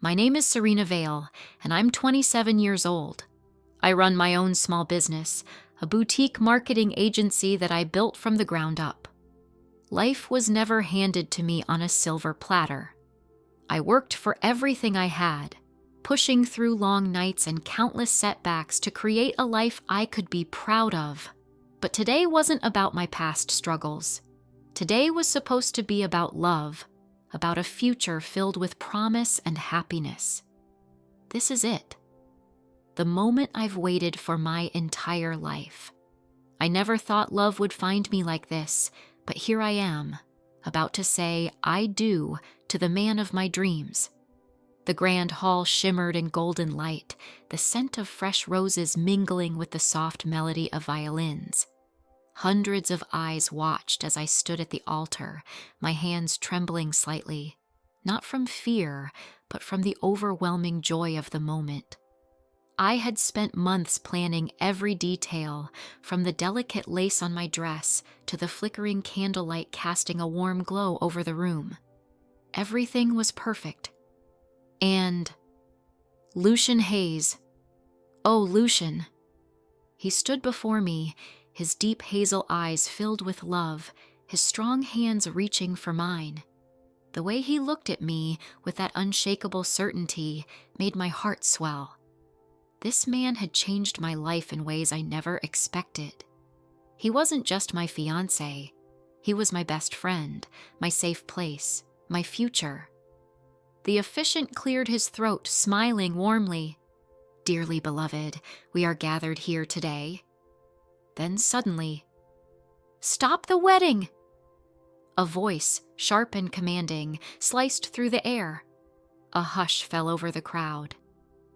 My name is Serena Vale, and I'm 27 years old. I run my own small business, a boutique marketing agency that I built from the ground up. Life was never handed to me on a silver platter. I worked for everything I had, pushing through long nights and countless setbacks to create a life I could be proud of. But today wasn't about my past struggles. Today was supposed to be about love, about a future filled with promise and happiness. This is it. The moment I've waited for my entire life. I never thought love would find me like this, but here I am, about to say I do to the man of my dreams. The grand hall shimmered in golden light, the scent of fresh roses mingling with the soft melody of violins. Hundreds of eyes watched as I stood at the altar, my hands trembling slightly, not from fear, but from the overwhelming joy of the moment. I had spent months planning every detail, from the delicate lace on my dress to the flickering candlelight casting a warm glow over the room. Everything was perfect. And Lucian Hayes. Oh, Lucian. He stood before me, his deep hazel eyes filled with love, his strong hands reaching for mine. The way he looked at me with that unshakable certainty made my heart swell. This man had changed my life in ways I never expected. He wasn't just my fiancé. He was my best friend, my safe place, my future. The officiant cleared his throat, smiling warmly. "Dearly beloved, we are gathered here today." Then suddenly, "Stop the wedding!" A voice, sharp and commanding, sliced through the air. A hush fell over the crowd.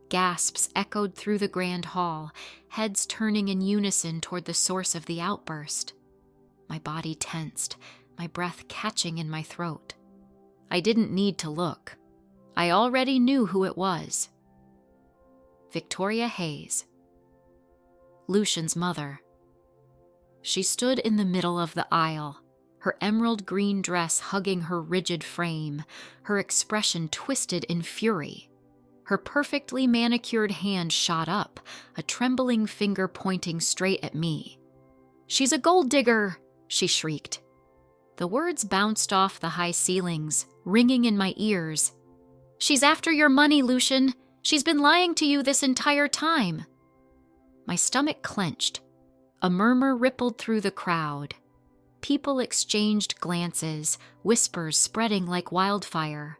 Gasps echoed through the grand hall, heads turning in unison toward the source of the outburst. My body tensed, my breath catching in my throat. I didn't need to look. I already knew who it was. Victoria Hayes, Lucian's mother. She stood in the middle of the aisle, her emerald green dress hugging her rigid frame, her expression twisted in fury. Her perfectly manicured hand shot up, a trembling finger pointing straight at me. "She's a gold digger!" she shrieked. The words bounced off the high ceilings, ringing in my ears. "She's after your money, Lucian! She's been lying to you this entire time!" My stomach clenched. A murmur rippled through the crowd. People exchanged glances, whispers spreading like wildfire.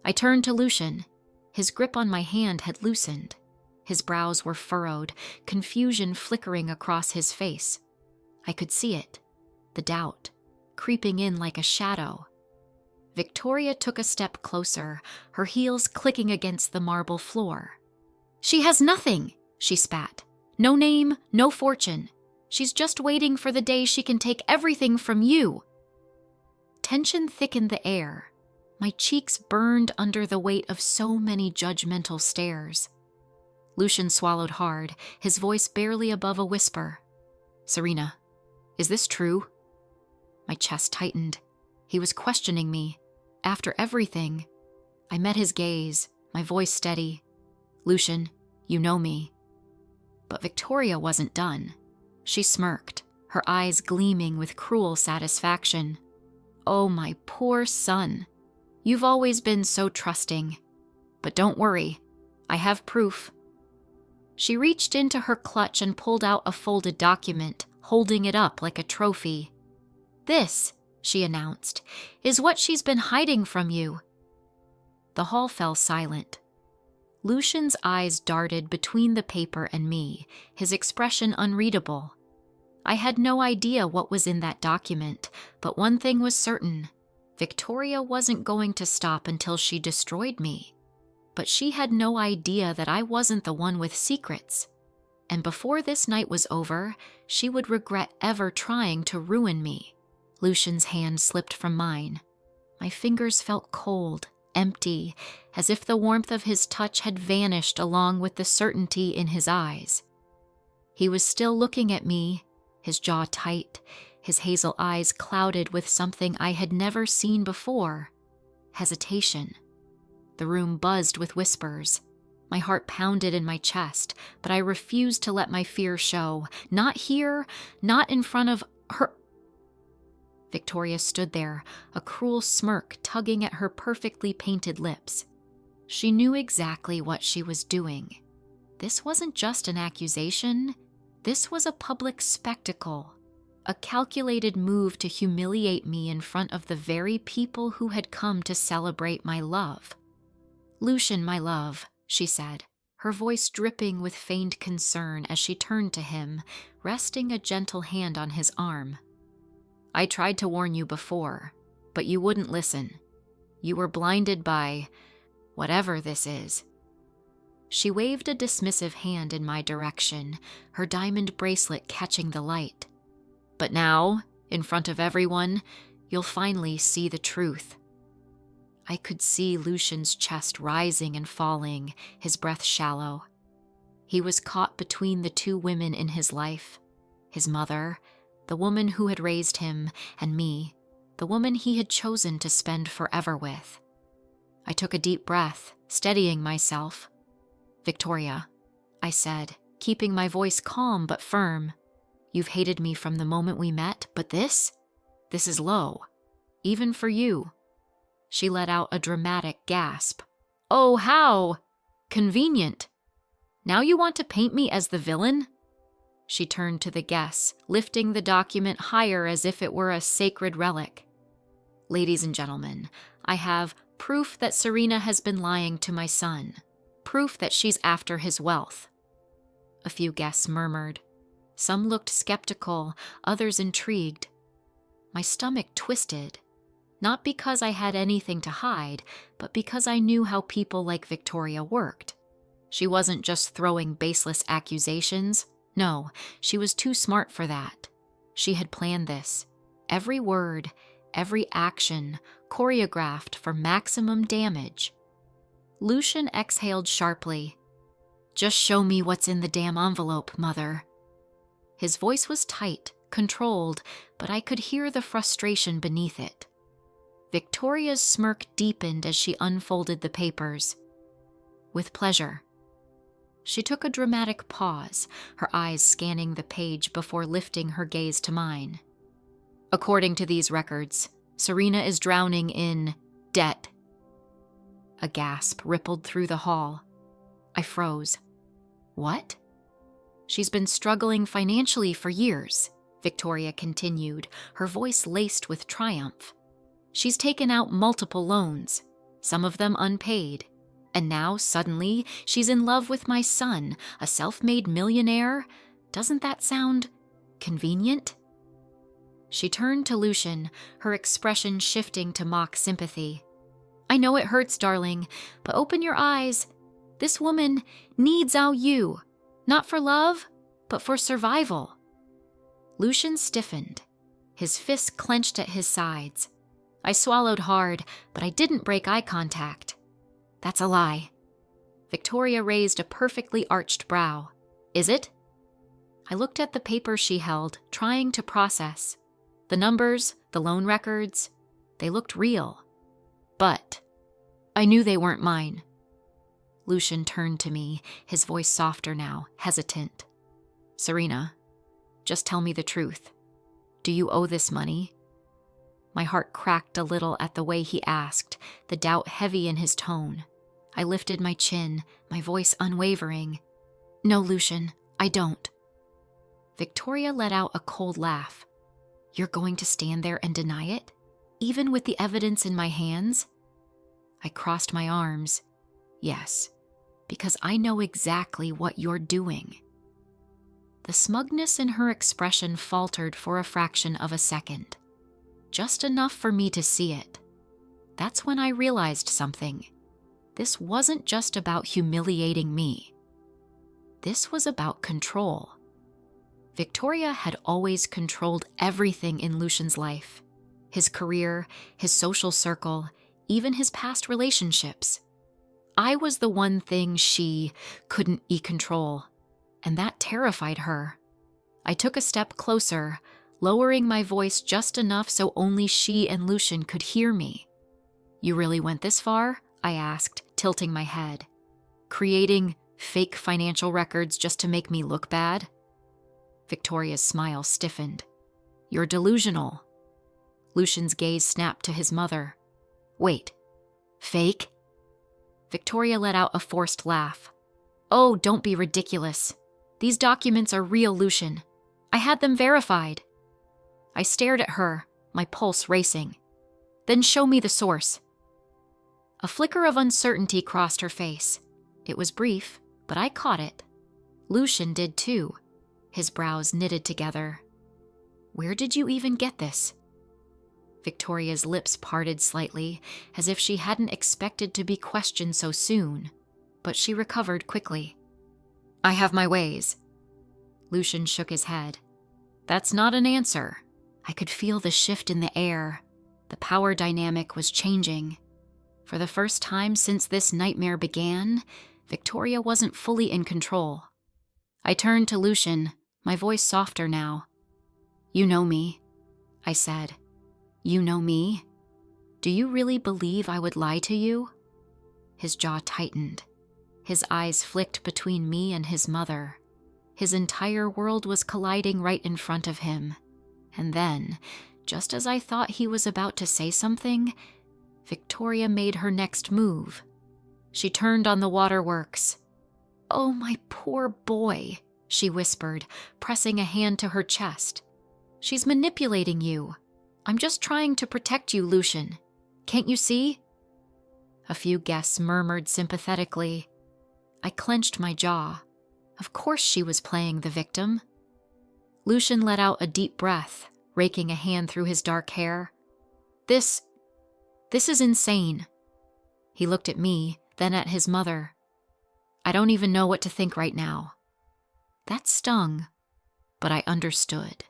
I turned to Lucian. His grip on my hand had loosened. His brows were furrowed, confusion flickering across his face. I could see it, the doubt, creeping in like a shadow. Victoria took a step closer, her heels clicking against the marble floor. "She has nothing," she spat. "No name, no fortune. She's just waiting for the day she can take everything from you." Tension thickened the air. My cheeks burned under the weight of so many judgmental stares. Lucian swallowed hard, his voice barely above a whisper. "Serena, is this true?" My chest tightened. He was questioning me. After everything. I met his gaze, my voice steady. "Lucian, you know me." But Victoria wasn't done. She smirked, her eyes gleaming with cruel satisfaction. "Oh, my poor son. You've always been so trusting. But don't worry, I have proof." She reached into her clutch and pulled out a folded document, holding it up like a trophy. "This," she announced, "is what she's been hiding from you." The hall fell silent. Lucian's eyes darted between the paper and me, his expression unreadable. I had no idea what was in that document, but one thing was certain. Victoria wasn't going to stop until she destroyed me. But she had no idea that I wasn't the one with secrets. And before this night was over, she would regret ever trying to ruin me. Lucian's hand slipped from mine. My fingers felt cold, empty, as if the warmth of his touch had vanished along with the certainty in his eyes. He was still looking at me, his jaw tight, his hazel eyes clouded with something I had never seen before: hesitation. The room buzzed with whispers. My heart pounded in my chest, but I refused to let my fear show. Not here, not in front of her. Victoria stood there, a cruel smirk tugging at her perfectly painted lips. She knew exactly what she was doing. This wasn't just an accusation. This was a public spectacle, a calculated move to humiliate me in front of the very people who had come to celebrate my love. "Lucian, my love," she said, her voice dripping with feigned concern as she turned to him, resting a gentle hand on his arm. "I tried to warn you before, but you wouldn't listen. You were blinded by whatever this is." She waved a dismissive hand in my direction, her diamond bracelet catching the light. "But now, in front of everyone, you'll finally see the truth." I could see Lucian's chest rising and falling, his breath shallow. He was caught between the two women in his life, his mother, the woman who had raised him, and me, the woman he had chosen to spend forever with. I took a deep breath, steadying myself. "Victoria," I said, keeping my voice calm but firm. "You've hated me from the moment we met, but this is low, even for you." She let out a dramatic gasp. "Oh, how convenient. Now you want to paint me as the villain?" She turned to the guests, lifting the document higher as if it were a sacred relic. "Ladies and gentlemen, I have proof that Serena has been lying to my son. Proof that she's after his wealth." A few guests murmured. Some looked skeptical, others intrigued. My stomach twisted, not because I had anything to hide, but because I knew how people like Victoria worked. She wasn't just throwing baseless accusations. No, she was too smart for that. She had planned this. Every word, every action, choreographed for maximum damage. Lucian exhaled sharply. "Just show me what's in the damn envelope, Mother." His voice was tight, controlled, but I could hear the frustration beneath it. Victoria's smirk deepened as she unfolded the papers. "With pleasure." She took a dramatic pause, her eyes scanning the page before lifting her gaze to mine. "According to these records, Serena is drowning in debt." A gasp rippled through the hall. I froze. "What?" "She's been struggling financially for years," Victoria continued, her voice laced with triumph. "She's taken out multiple loans, some of them unpaid. And now, suddenly, she's in love with my son, a self-made millionaire. Doesn't that sound convenient?" She turned to Lucian, her expression shifting to mock sympathy. "I know it hurts, darling, but open your eyes. This woman needs you, not for love, but for survival." Lucian stiffened, his fists clenched at his sides. I swallowed hard, but I didn't break eye contact. "That's a lie." Victoria raised a perfectly arched brow. "Is it?" I looked at the paper she held, trying to process. The numbers, the loan records, they looked real. But I knew they weren't mine. Lucian turned to me, his voice softer now, hesitant. "Serena, just tell me the truth. Do you owe this money?" My heart cracked a little at the way he asked, the doubt heavy in his tone. I lifted my chin, my voice unwavering. "No, Lucian, I don't." Victoria let out a cold laugh. "You're going to stand there and deny it? Even with the evidence in my hands?" I crossed my arms. "Yes, because I know exactly what you're doing." The smugness in her expression faltered for a fraction of a second. Just enough for me to see it. That's when I realized something. This wasn't just about humiliating me. This was about control. Victoria had always controlled everything in Lucian's life. His career, his social circle, even his past relationships. I was the one thing she couldn't control, and that terrified her. I took a step closer, lowering my voice just enough so only she and Lucian could hear me. "You really went this far?" I asked, tilting my head. Creating fake financial records just to make me look bad? Victoria's smile stiffened. You're delusional. Lucian's gaze snapped to his mother. Wait, fake? Victoria let out a forced laugh. Oh, don't be ridiculous. These documents are real, Lucian. I had them verified. I stared at her, my pulse racing. Then show me the source. A flicker of uncertainty crossed her face. It was brief, but I caught it. Lucian did too, his brows knitted together. Where did you even get this? Victoria's lips parted slightly, as if she hadn't expected to be questioned so soon, but she recovered quickly. I have my ways. Lucian shook his head. That's not an answer. I could feel the shift in the air. The power dynamic was changing. For the first time since this nightmare began, Victoria wasn't fully in control. I turned to Lucian, my voice softer now. You know me, I said. You know me? Do you really believe I would lie to you? His jaw tightened. His eyes flicked between me and his mother. His entire world was colliding right in front of him. And then, just as I thought he was about to say something, Victoria made her next move. She turned on the waterworks. Oh, my poor boy, she whispered, pressing a hand to her chest. She's manipulating you. I'm just trying to protect you, Lucian. Can't you see? A few guests murmured sympathetically. I clenched my jaw. Of course she was playing the victim. Lucian let out a deep breath, raking a hand through his dark hair. This is insane. He looked at me, then at his mother. I don't even know what to think right now. That stung, but I understood.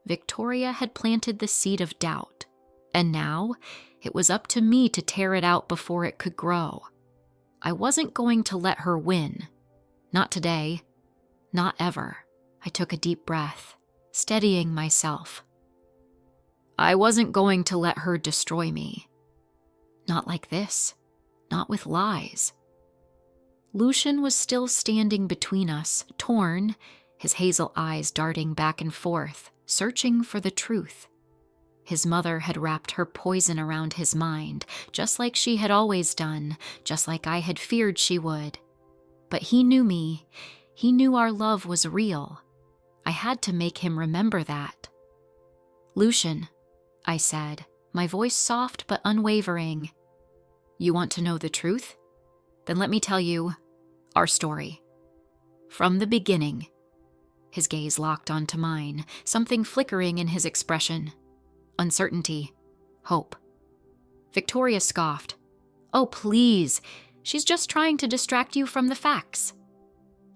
Victoria had planted the seed of doubt, and now it was up to me to tear it out before it could grow. I wasn't going to let her win. Not today. Not ever. I took a deep breath, steadying myself. I wasn't going to let her destroy me. Not like this. Not with lies. Lucian was still standing between us, torn, his hazel eyes darting back and forth, searching for the truth. His mother had wrapped her poison around his mind, just like she had always done, just like I had feared she would. But he knew me. He knew our love was real. I had to make him remember that. Lucian, I said, my voice soft but unwavering. You want to know the truth? Then let me tell you our story. From the beginning. His gaze locked onto mine, something flickering in his expression. Uncertainty. Hope. Victoria scoffed. Oh, please. She's just trying to distract you from the facts.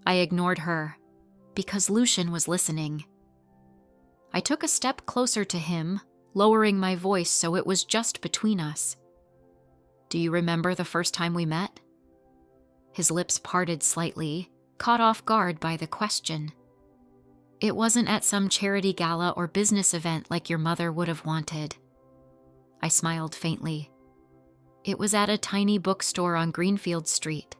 I ignored her, because Lucian was listening. I took a step closer to him, lowering my voice so it was just between us. Do you remember the first time we met? His lips parted slightly, caught off guard by the question. It wasn't at some charity gala or business event like your mother would have wanted. I smiled faintly. It was at a tiny bookstore on Greenfield Street.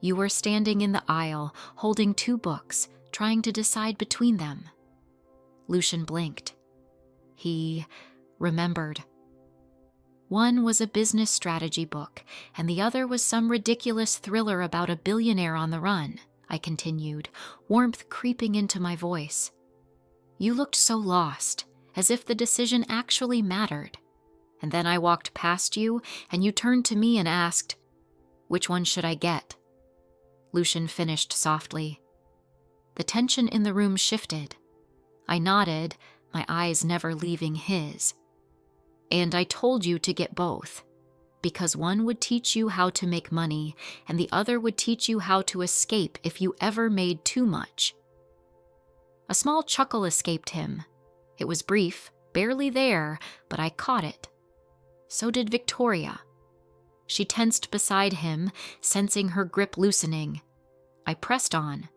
You were standing in the aisle, holding 2 books, trying to decide between them. Lucian blinked. He remembered. One was a business strategy book, and the other was some ridiculous thriller about a billionaire on the run, I continued, warmth creeping into my voice. You looked so lost, as if the decision actually mattered. And then I walked past you, and you turned to me and asked, which one should I get? Lucian finished softly. The tension in the room shifted. I nodded, my eyes never leaving his. And I told you to get both, because one would teach you how to make money, and the other would teach you how to escape if you ever made too much. A small chuckle escaped him. It was brief, barely there, but I caught it. So did Victoria. She tensed beside him, sensing her grip loosening. I pressed on.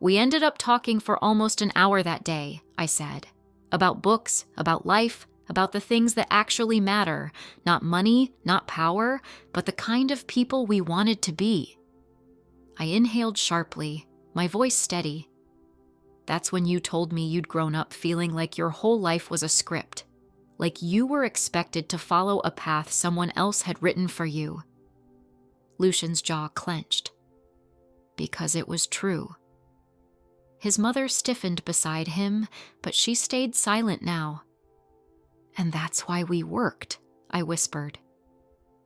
We ended up talking for almost an hour that day, I said. About books, about life, about the things that actually matter, not money, not power, but the kind of people we wanted to be. I inhaled sharply, my voice steady. That's when you told me you'd grown up feeling like your whole life was a script, like you were expected to follow a path someone else had written for you. Lucian's jaw clenched. Because it was true. His mother stiffened beside him, but she stayed silent now. And that's why we worked, I whispered.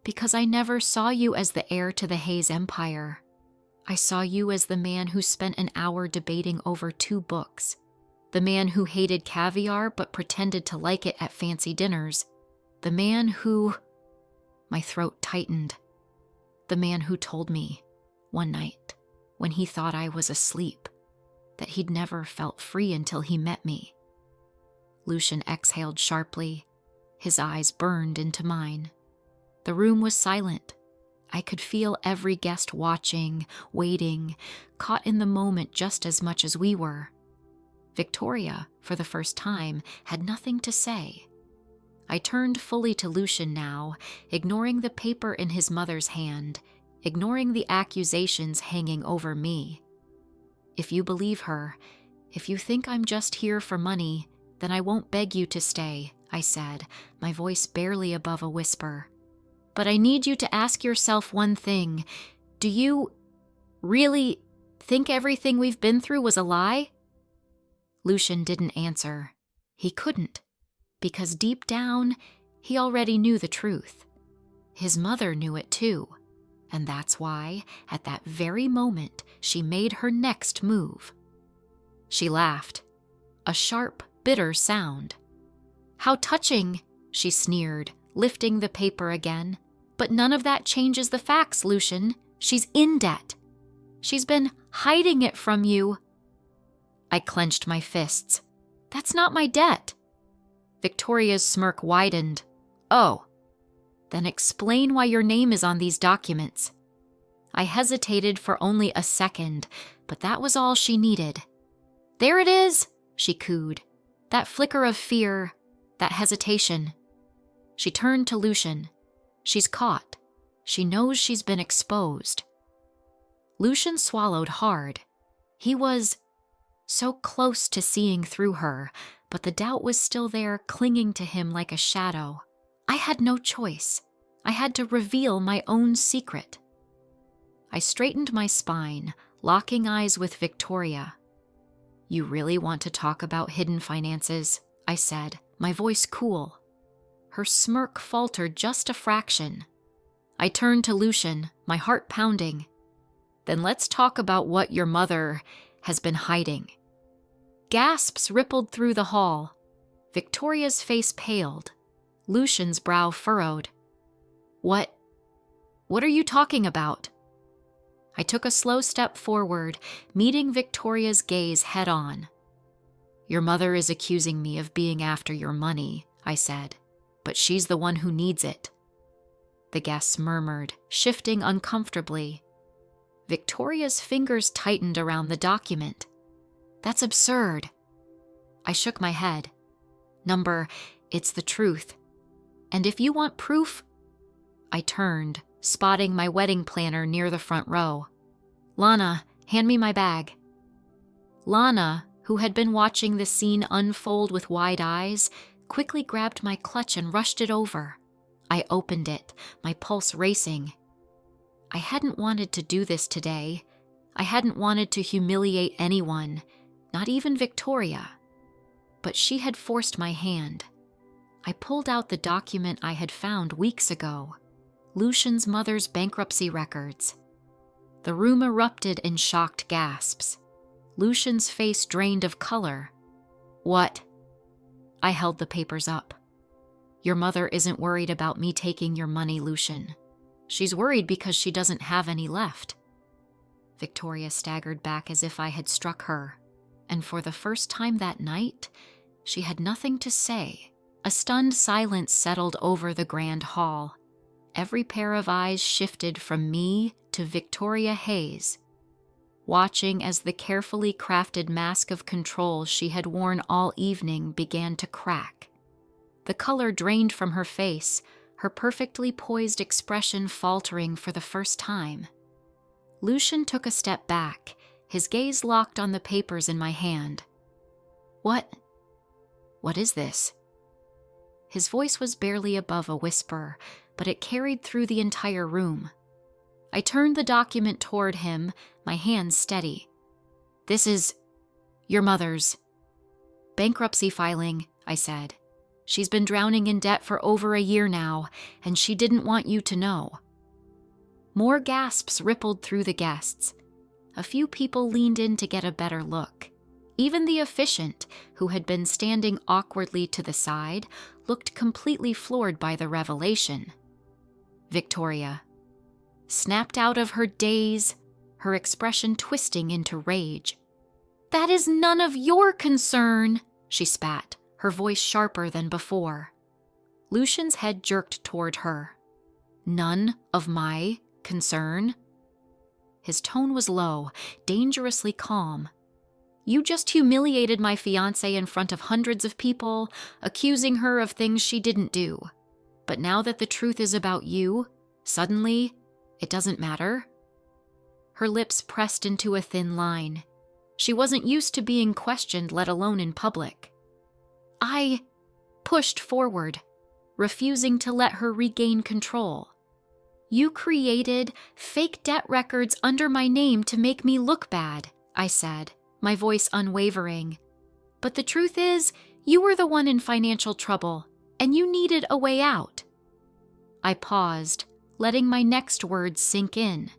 Because I never saw you as the heir to the Hayes empire. I saw you as the man who spent an hour debating over 2 books. The man who hated caviar but pretended to like it at fancy dinners. The man who... My throat tightened. The man who told me, one night, when he thought I was asleep, that he'd never felt free until he met me. Lucian exhaled sharply. His eyes burned into mine. The room was silent. I could feel every guest watching, waiting, caught in the moment just as much as we were. Victoria, for the first time, had nothing to say. I turned fully to Lucian now, ignoring the paper in his mother's hand, ignoring the accusations hanging over me. If you believe her, if you think I'm just here for money, then I won't beg you to stay, I said, my voice barely above a whisper. But I need you to ask yourself one thing. Do you really think everything we've been through was a lie? Lucian didn't answer. He couldn't, because deep down, he already knew the truth. His mother knew it too, and that's why, at that very moment, she made her next move. She laughed, a sharp, bitter sound. How touching, she sneered, lifting the paper again. But none of that changes the facts, Lucian. She's in debt. She's been hiding it from you. I clenched my fists. That's not my debt. Victoria's smirk widened. Oh, then explain why your name is on these documents. I hesitated for only a second, but that was all she needed. There it is, she cooed. That flicker of fear, that hesitation. She turned to Lucian. She's caught. She knows she's been exposed. Lucian swallowed hard. He was so close to seeing through her, but the doubt was still there, clinging to him like a shadow. I had no choice. I had to reveal my own secret. I straightened my spine, locking eyes with Victoria. You really want to talk about hidden finances? I said, my voice cool. Her smirk faltered just a fraction. I turned to Lucian, my heart pounding. Then let's talk about what your mother has been hiding. Gasps rippled through the hall. Victoria's face paled. Lucian's brow furrowed. What are you talking about? I took a slow step forward, meeting Victoria's gaze head on. Your mother is accusing me of being after your money, I said. But she's the one who needs it. The guests murmured, shifting uncomfortably. Victoria's fingers tightened around the document. That's absurd. I shook my head. It's the truth. And if you want proof... I turned, spotting my wedding planner near the front row. Lana, hand me my bag. Lana, who had been watching the scene unfold with wide eyes, quickly grabbed my clutch and rushed it over. I opened it, my pulse racing. I hadn't wanted to do this today. I hadn't wanted to humiliate anyone, not even Victoria. But she had forced my hand. I pulled out the document I had found weeks ago, Lucian's mother's bankruptcy records. The room erupted in shocked gasps. Lucian's face drained of color. What? I held the papers up. Your mother isn't worried about me taking your money, Lucian. She's worried because she doesn't have any left. Victoria staggered back as if I had struck her, and for the first time that night, she had nothing to say. A stunned silence settled over the grand hall. Every pair of eyes shifted from me to Victoria Hayes, watching as the carefully crafted mask of control she had worn all evening began to crack. The color drained from her face, her perfectly poised expression faltering for the first time. Lucian took a step back, his gaze locked on the papers in my hand. What is this?" His voice was barely above a whisper, but it carried through the entire room. I turned the document toward him, my hands steady. "This is your mother's bankruptcy filing," I said. "She's been drowning in debt for over a year now, and she didn't want you to know." More gasps rippled through the guests. A few people leaned in to get a better look. Even the officiant, who had been standing awkwardly to the side, looked completely floored by the revelation. Victoria snapped out of her daze, her expression twisting into rage. "That is none of your concern," she spat, her voice sharper than before. Lucian's head jerked toward her. "None of my concern?" His tone was low, dangerously calm. "You just humiliated my fiancée in front of hundreds of people, accusing her of things she didn't do. But now that the truth is about you, suddenly, it doesn't matter?" Her lips pressed into a thin line. She wasn't used to being questioned, let alone in public. I pushed forward, refusing to let her regain control. "You created fake debt records under my name to make me look bad," I said, my voice unwavering. "But the truth is, you were the one in financial trouble, and you needed a way out." I paused, letting my next words sink in.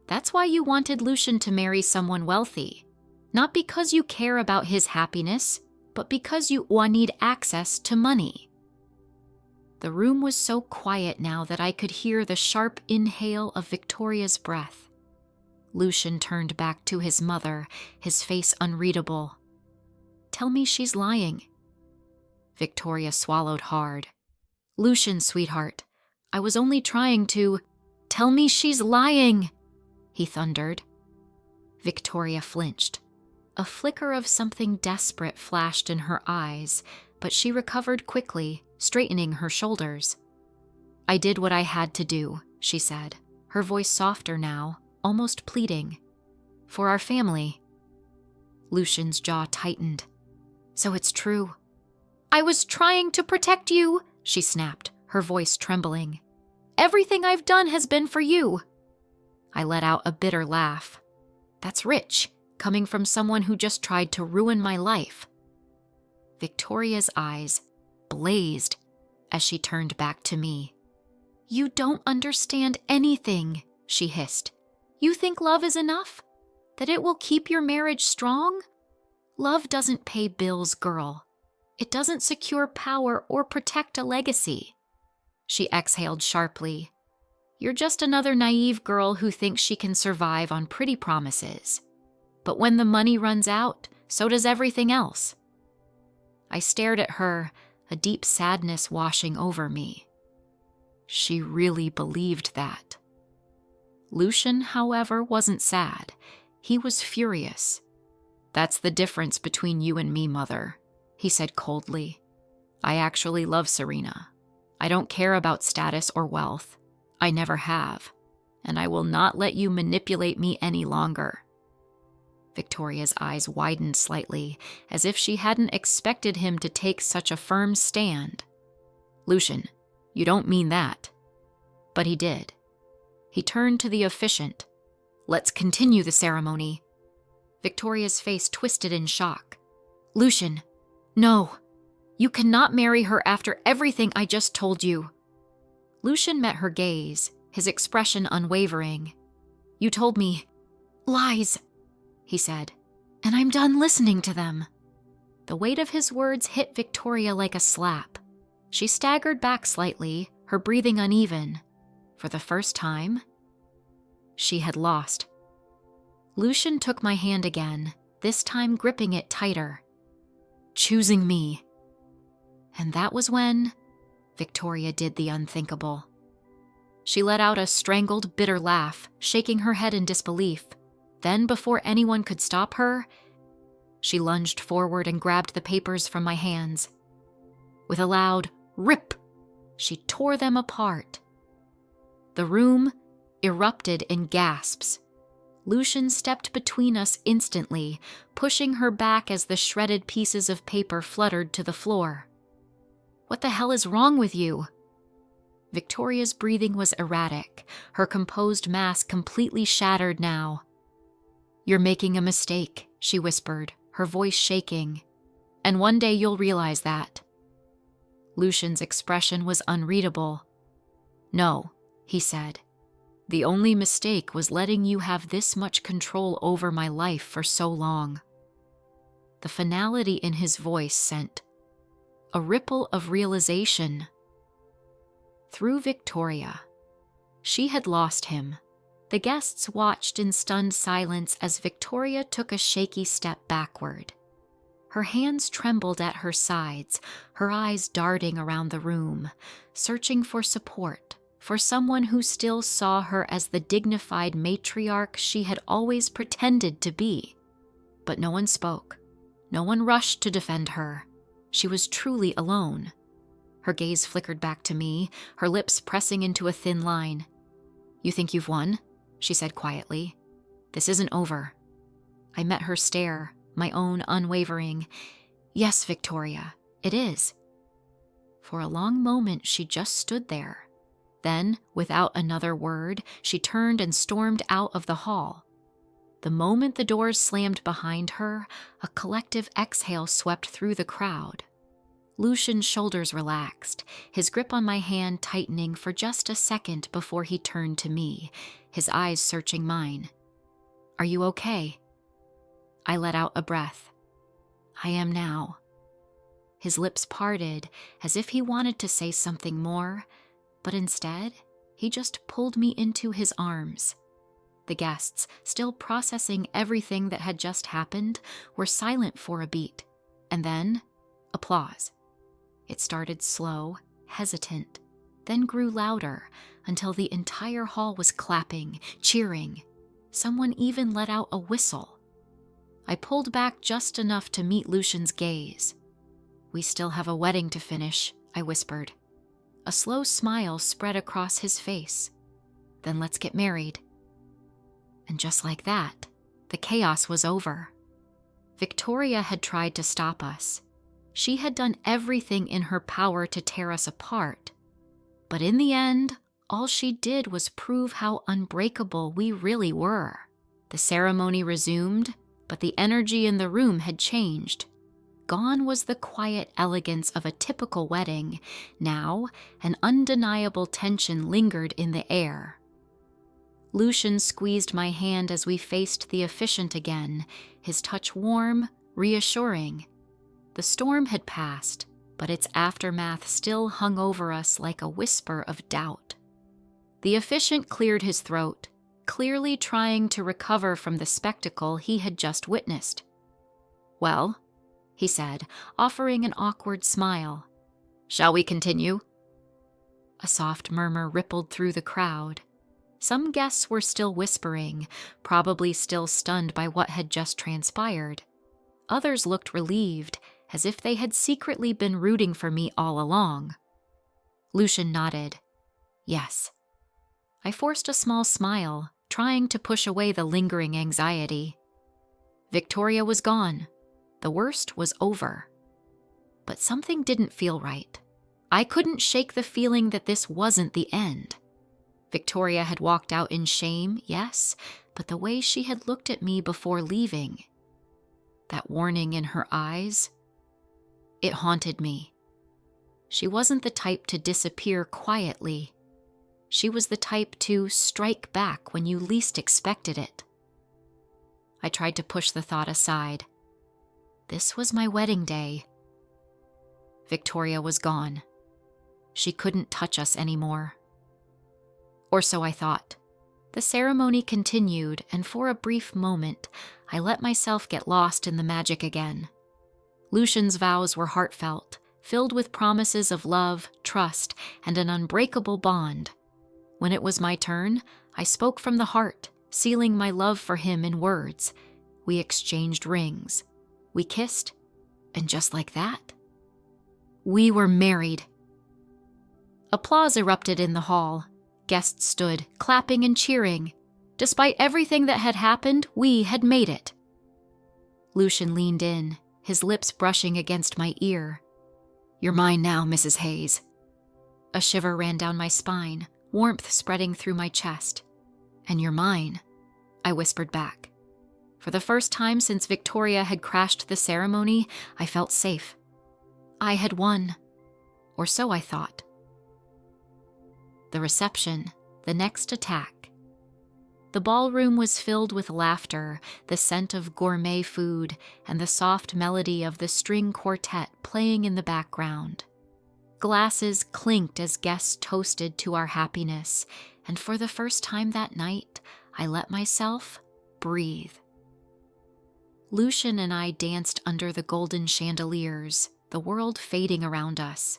"That's why you wanted Lucian to marry someone wealthy. Not because you care about his happiness, but because you need access to money." The room was so quiet now that I could hear the sharp inhale of Victoria's breath. Lucian turned back to his mother, his face unreadable. "Tell me she's lying." Victoria swallowed hard. "Lucian, sweetheart, I was only trying to—" "Tell me she's lying," he thundered. Victoria flinched. A flicker of something desperate flashed in her eyes, but she recovered quickly, straightening her shoulders. "I did what I had to do," she said, her voice softer now, almost pleading. "For our family." Lucian's jaw tightened. "So it's true." "I was trying to protect you," she snapped, her voice trembling. "Everything I've done has been for you." I let out a bitter laugh. That's rich, coming from someone who just tried to ruin my life. Victoria's eyes blazed as she turned back to me. "You don't understand anything," she hissed. "You think love is enough? That it will keep your marriage strong? Love doesn't pay bills, girl. It doesn't secure power or protect a legacy." She exhaled sharply. "You're just another naive girl who thinks she can survive on pretty promises. But when the money runs out, so does everything else." I stared at her, a deep sadness washing over me. She really believed that. Lucian, however, wasn't sad. He was furious. "That's the difference between you and me, Mother," he said coldly. "I actually love Serena. I don't care about status or wealth. I never have. And I will not let you manipulate me any longer." Victoria's eyes widened slightly, as if she hadn't expected him to take such a firm stand. "Lucian, you don't mean that." But he did. He turned to the officiant. "Let's continue the ceremony." Victoria's face twisted in shock. "Lucian, no. You cannot marry her after everything I just told you." Lucian met her gaze, his expression unwavering. "You told me lies," he said, "and I'm done listening to them." The weight of his words hit Victoria like a slap. She staggered back slightly, her breathing uneven. For the first time, she had lost. Lucian took my hand again, this time gripping it tighter. "Choosing me." And that was when Victoria did the unthinkable. She let out a strangled, bitter laugh, shaking her head in disbelief. Then, before anyone could stop her, she lunged forward and grabbed the papers from my hands. With a loud, Rip! She tore them apart. The room erupted in gasps. Lucian stepped between us instantly, pushing her back as the shredded pieces of paper fluttered to the floor. "What the hell is wrong with you?" Victoria's breathing was erratic, her composed mask completely shattered now. "You're making a mistake," she whispered, her voice shaking. "And one day you'll realize that." Lucian's expression was unreadable. "No," he said. "The only mistake was letting you have this much control over my life for so long." The finality in his voice sent a ripple of realization through Victoria. She had lost him. The guests watched in stunned silence as Victoria took a shaky step backward. Her hands trembled at her sides, her eyes darting around the room, searching for support, for someone who still saw her as the dignified matriarch she had always pretended to be. But no one spoke. No one rushed to defend her. She was truly alone. Her gaze flickered back to me, her lips pressing into a thin line. "You think you've won?" she said quietly. "This isn't over." I met her stare, my own unwavering. "Yes, Victoria, it is." For a long moment she just stood there. Then, without another word, she turned and stormed out of the hall. The moment the doors slammed behind her, a collective exhale swept through the crowd. Lucian's shoulders relaxed, his grip on my hand tightening for just a second before he turned to me, his eyes searching mine. "Are you okay?" I let out a breath. "I am now." His lips parted as if he wanted to say something more, but instead, he just pulled me into his arms. The guests, still processing everything that had just happened, were silent for a beat, and then applause. It started slow, hesitant, then grew louder until the entire hall was clapping, cheering. Someone even let out a whistle. I pulled back just enough to meet Lucian's gaze. "We still have a wedding to finish," I whispered. A slow smile spread across his face. "Then let's get married." And just like that, the chaos was over. Victoria had tried to stop us. She had done everything in her power to tear us apart. But in the end, all she did was prove how unbreakable we really were. The ceremony resumed, but the energy in the room had changed. Gone was the quiet elegance of a typical wedding. Now, an undeniable tension lingered in the air. Lucian squeezed my hand as we faced the officiant again, his touch warm, reassuring. The storm had passed, but its aftermath still hung over us like a whisper of doubt. The officiant cleared his throat, clearly trying to recover from the spectacle he had just witnessed. "Well," he said, offering an awkward smile. "Shall we continue?" A soft murmur rippled through the crowd. Some guests were still whispering, probably still stunned by what had just transpired. Others looked relieved, as if they had secretly been rooting for me all along. Lucian nodded. "Yes." I forced a small smile, trying to push away the lingering anxiety. Victoria was gone. The worst was over. But something didn't feel right. I couldn't shake the feeling that this wasn't the end. Victoria had walked out in shame, yes, but the way she had looked at me before leaving, that warning in her eyes, it haunted me. She wasn't the type to disappear quietly. She was the type to strike back when you least expected it. I tried to push the thought aside. This was my wedding day. Victoria was gone. She couldn't touch us anymore. Or so I thought. The ceremony continued, and for a brief moment, I let myself get lost in the magic again. Lucian's vows were heartfelt, filled with promises of love, trust, and an unbreakable bond. When it was my turn, I spoke from the heart, sealing my love for him in words. We exchanged rings. We kissed, and just like that, we were married. Applause erupted in the hall. Guests stood, clapping and cheering. Despite everything that had happened, we had made it. Lucian leaned in, his lips brushing against my ear. "You're mine now, Mrs. Hayes." A shiver ran down my spine, warmth spreading through my chest. "And you're mine," I whispered back. For the first time since Victoria had crashed the ceremony, I felt safe. I had won. Or so I thought. The reception, the next attack. The ballroom was filled with laughter, the scent of gourmet food, and the soft melody of the string quartet playing in the background. Glasses clinked as guests toasted to our happiness, and for the first time that night, I let myself breathe. Lucian and I danced under the golden chandeliers, the world fading around us.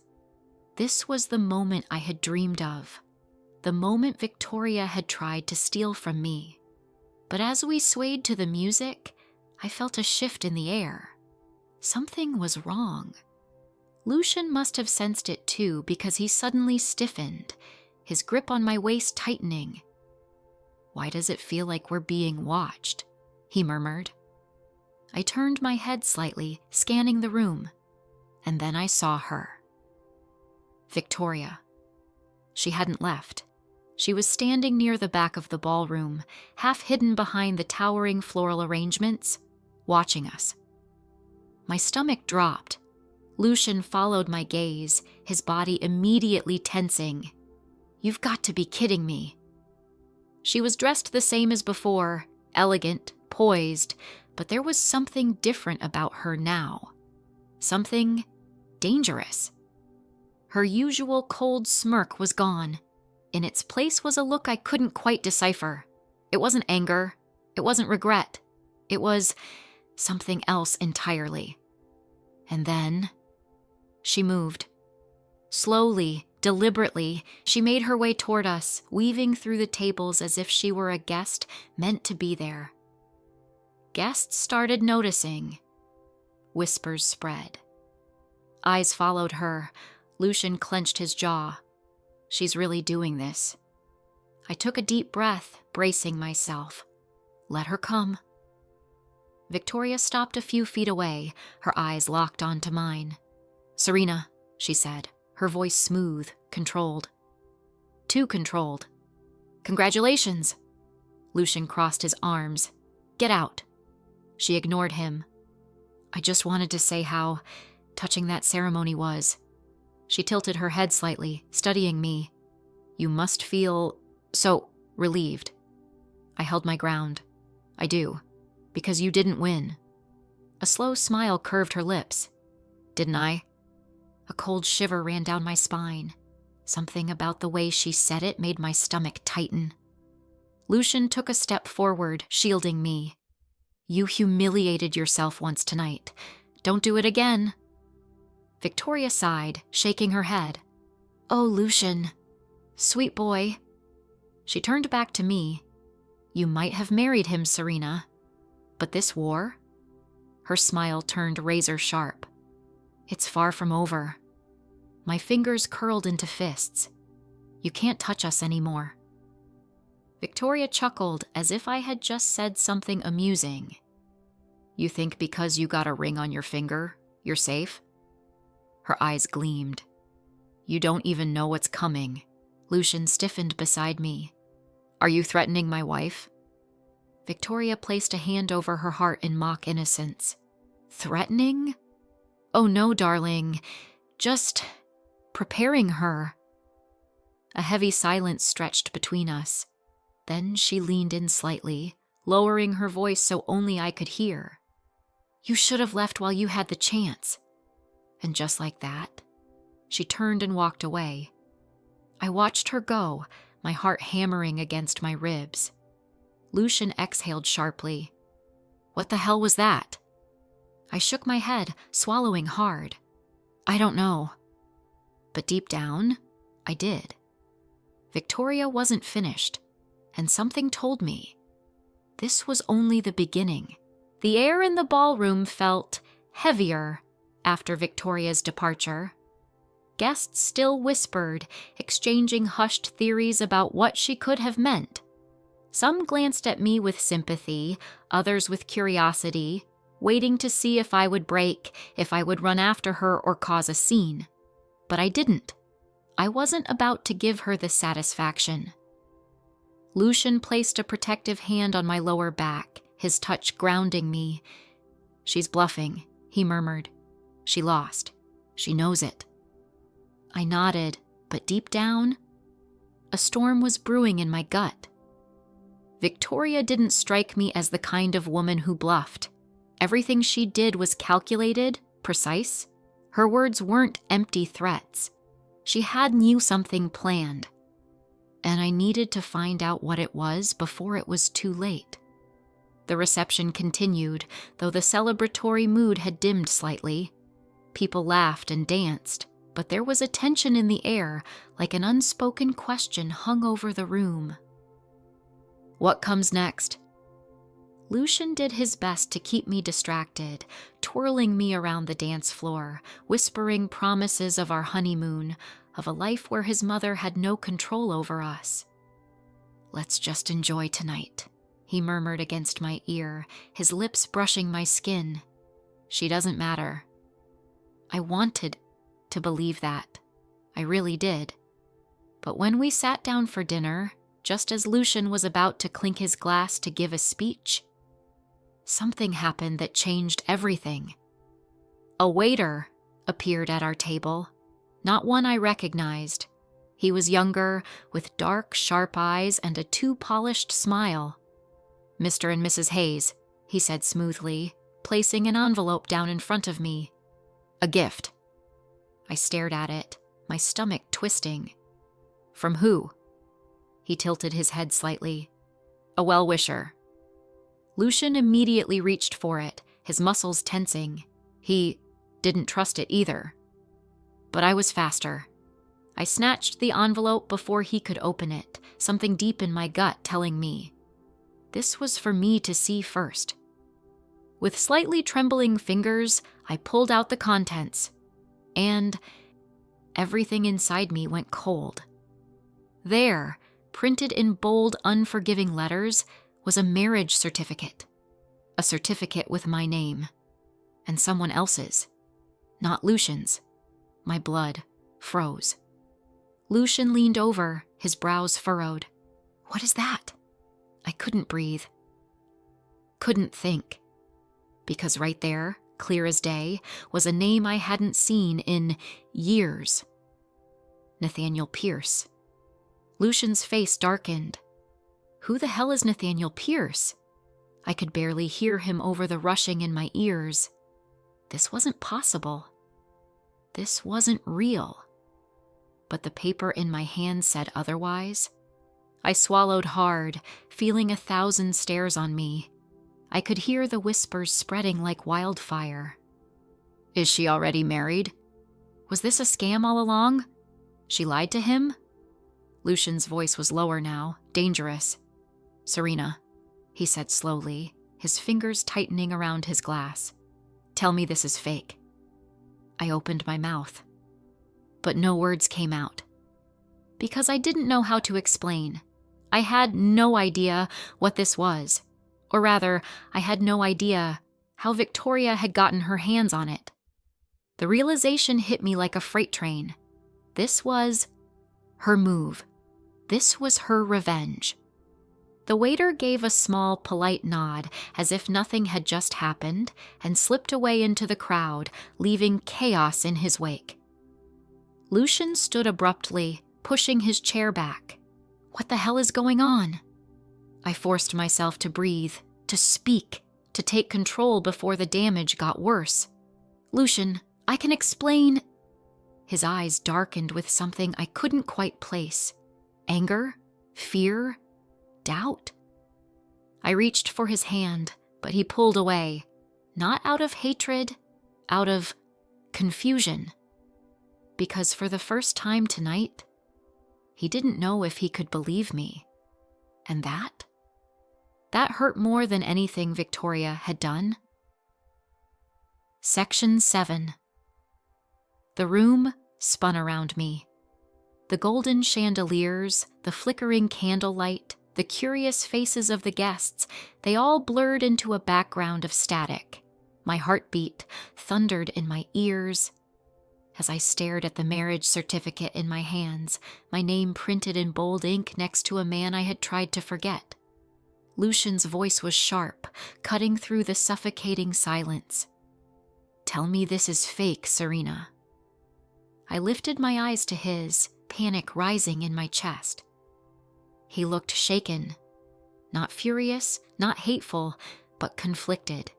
This was the moment I had dreamed of, the moment Victoria had tried to steal from me. But as we swayed to the music, I felt a shift in the air. Something was wrong. Lucian must have sensed it too, because he suddenly stiffened, his grip on my waist tightening. "Why does it feel like we're being watched?" he murmured. I turned my head slightly, scanning the room, and then I saw her. Victoria. She hadn't left. She was standing near the back of the ballroom, half hidden behind the towering floral arrangements, watching us. My stomach dropped. Lucian followed my gaze, his body immediately tensing. "You've got to be kidding me." She was dressed the same as before, elegant, poised, but there was something different about her now. Something dangerous. Her usual cold smirk was gone. In its place was a look I couldn't quite decipher. It wasn't anger. It wasn't regret. It was something else entirely. And then she moved. Slowly, deliberately, she made her way toward us, weaving through the tables as if she were a guest meant to be there. Guests started noticing. Whispers spread. Eyes followed her. Lucian clenched his jaw. She's really doing this. I took a deep breath, bracing myself. Let her come. Victoria stopped a few feet away, her eyes locked onto mine. "Serena," she said, her voice smooth, controlled. Too controlled. "Congratulations." Lucian crossed his arms. "Get out." She ignored him. "I just wanted to say how touching that ceremony was." She tilted her head slightly, studying me. "You must feel so relieved." I held my ground. "I do, because you didn't win." A slow smile curved her lips. "Didn't I?" A cold shiver ran down my spine. Something about the way she said it made my stomach tighten. Lucian took a step forward, shielding me. "You humiliated yourself once tonight. Don't do it again." Victoria sighed, shaking her head. "Oh, Lucian. Sweet boy." She turned back to me. "You might have married him, Serena. But this war?" Her smile turned razor sharp. "It's far from over." My fingers curled into fists. "You can't touch us anymore." Victoria chuckled as if I had just said something amusing. "You think because you got a ring on your finger, you're safe?" Her eyes gleamed. "You don't even know what's coming." Lucian stiffened beside me. "Are you threatening my wife?" Victoria placed a hand over her heart in mock innocence. "Threatening? Oh no, darling. Just preparing her." A heavy silence stretched between us. Then she leaned in slightly, lowering her voice so only I could hear. "You should have left while you had the chance." And just like that, she turned and walked away. I watched her go, my heart hammering against my ribs. Lucian exhaled sharply. "What the hell was that?" I shook my head, swallowing hard. "I don't know." But deep down, I did. Victoria wasn't finished, and something told me this was only the beginning. The air in the ballroom felt heavier after Victoria's departure. guests still whispered, exchanging hushed theories about what she could have meant. Some glanced at me with sympathy, others with curiosity, waiting to see if I would break, if I would run after her or cause a scene. But I didn't. I wasn't about to give her this satisfaction. Lucian placed a protective hand on my lower back, his touch grounding me. "She's bluffing," he murmured. "She lost. She knows it." I nodded, but deep down, a storm was brewing in my gut. Victoria didn't strike me as the kind of woman who bluffed. Everything she did was calculated, precise. Her words weren't empty threats. She knew something planned. And I needed to find out what it was before it was too late. The reception continued, though the celebratory mood had dimmed slightly. People laughed and danced, but there was a tension in the air, like an unspoken question hung over the room. "What comes next?" Lucian did his best to keep me distracted, twirling me around the dance floor, whispering promises of our honeymoon, of a life where his mother had no control over us. "Let's just enjoy tonight," he murmured against my ear, his lips brushing my skin. "She doesn't matter." I wanted to believe that. I really did. But when we sat down for dinner, just as Lucian was about to clink his glass to give a speech, something happened that changed everything. A waiter appeared at our table, not one I recognized. He was younger, with dark, sharp eyes and a too-polished smile. "Mr. and Mrs. Hayes," he said smoothly, placing an envelope down in front of me. "A gift." I stared at it, my stomach twisting. "From who?" He tilted his head slightly. "A well-wisher." Lucian immediately reached for it, his muscles tensing. He didn't trust it either. But I was faster. I snatched the envelope before he could open it, something deep in my gut telling me this was for me to see first. With slightly trembling fingers, I pulled out the contents, and everything inside me went cold. There, printed in bold, unforgiving letters, was a marriage certificate. A certificate with my name. And someone else's. Not Lucian's. My blood froze. Lucian leaned over, his brows furrowed. "What is that?" I couldn't breathe. Couldn't think. Because right there, clear as day, was a name I hadn't seen in years. Nathaniel Pierce. Lucian's face darkened. Who the hell is Nathaniel Pierce? I could barely hear him over the rushing in my ears. This wasn't possible. This wasn't real. But the paper in my hand said otherwise. I swallowed hard, feeling 1,000 stares on me. I could hear the whispers spreading like wildfire. "Is she already married? Was this a scam all along? She lied to him?" Lucian's voice was lower now, dangerous. "Serena," he said slowly, his fingers tightening around his glass. "Tell me this is fake." I opened my mouth, but no words came out. Because I didn't know how to explain. I had no idea what this was. Or rather, I had no idea how Victoria had gotten her hands on it. The realization hit me like a freight train. This was her move. This was her revenge. The waiter gave a small, polite nod, as if nothing had just happened, and slipped away into the crowd, leaving chaos in his wake. Lucian stood abruptly, pushing his chair back. What the hell is going on? I forced myself to breathe, to speak, to take control before the damage got worse. "Lucian, I can explain." His eyes darkened with something I couldn't quite place. Anger? Fear? Doubt? I reached for his hand, but he pulled away. Not out of hatred, out of confusion. Because for the first time tonight, he didn't know if he could believe me. And that hurt more than anything Victoria had done. Section 7. The room spun around me. The golden chandeliers, the flickering candlelight, the curious faces of the guests, they all blurred into a background of static. My heartbeat thundered in my ears. As I stared at the marriage certificate in my hands, my name printed in bold ink next to a man I had tried to forget. Lucian's voice was sharp, cutting through the suffocating silence. "Tell me this is fake, Serena." I lifted my eyes to his, panic rising in my chest. He looked shaken, not furious, not hateful, but conflicted.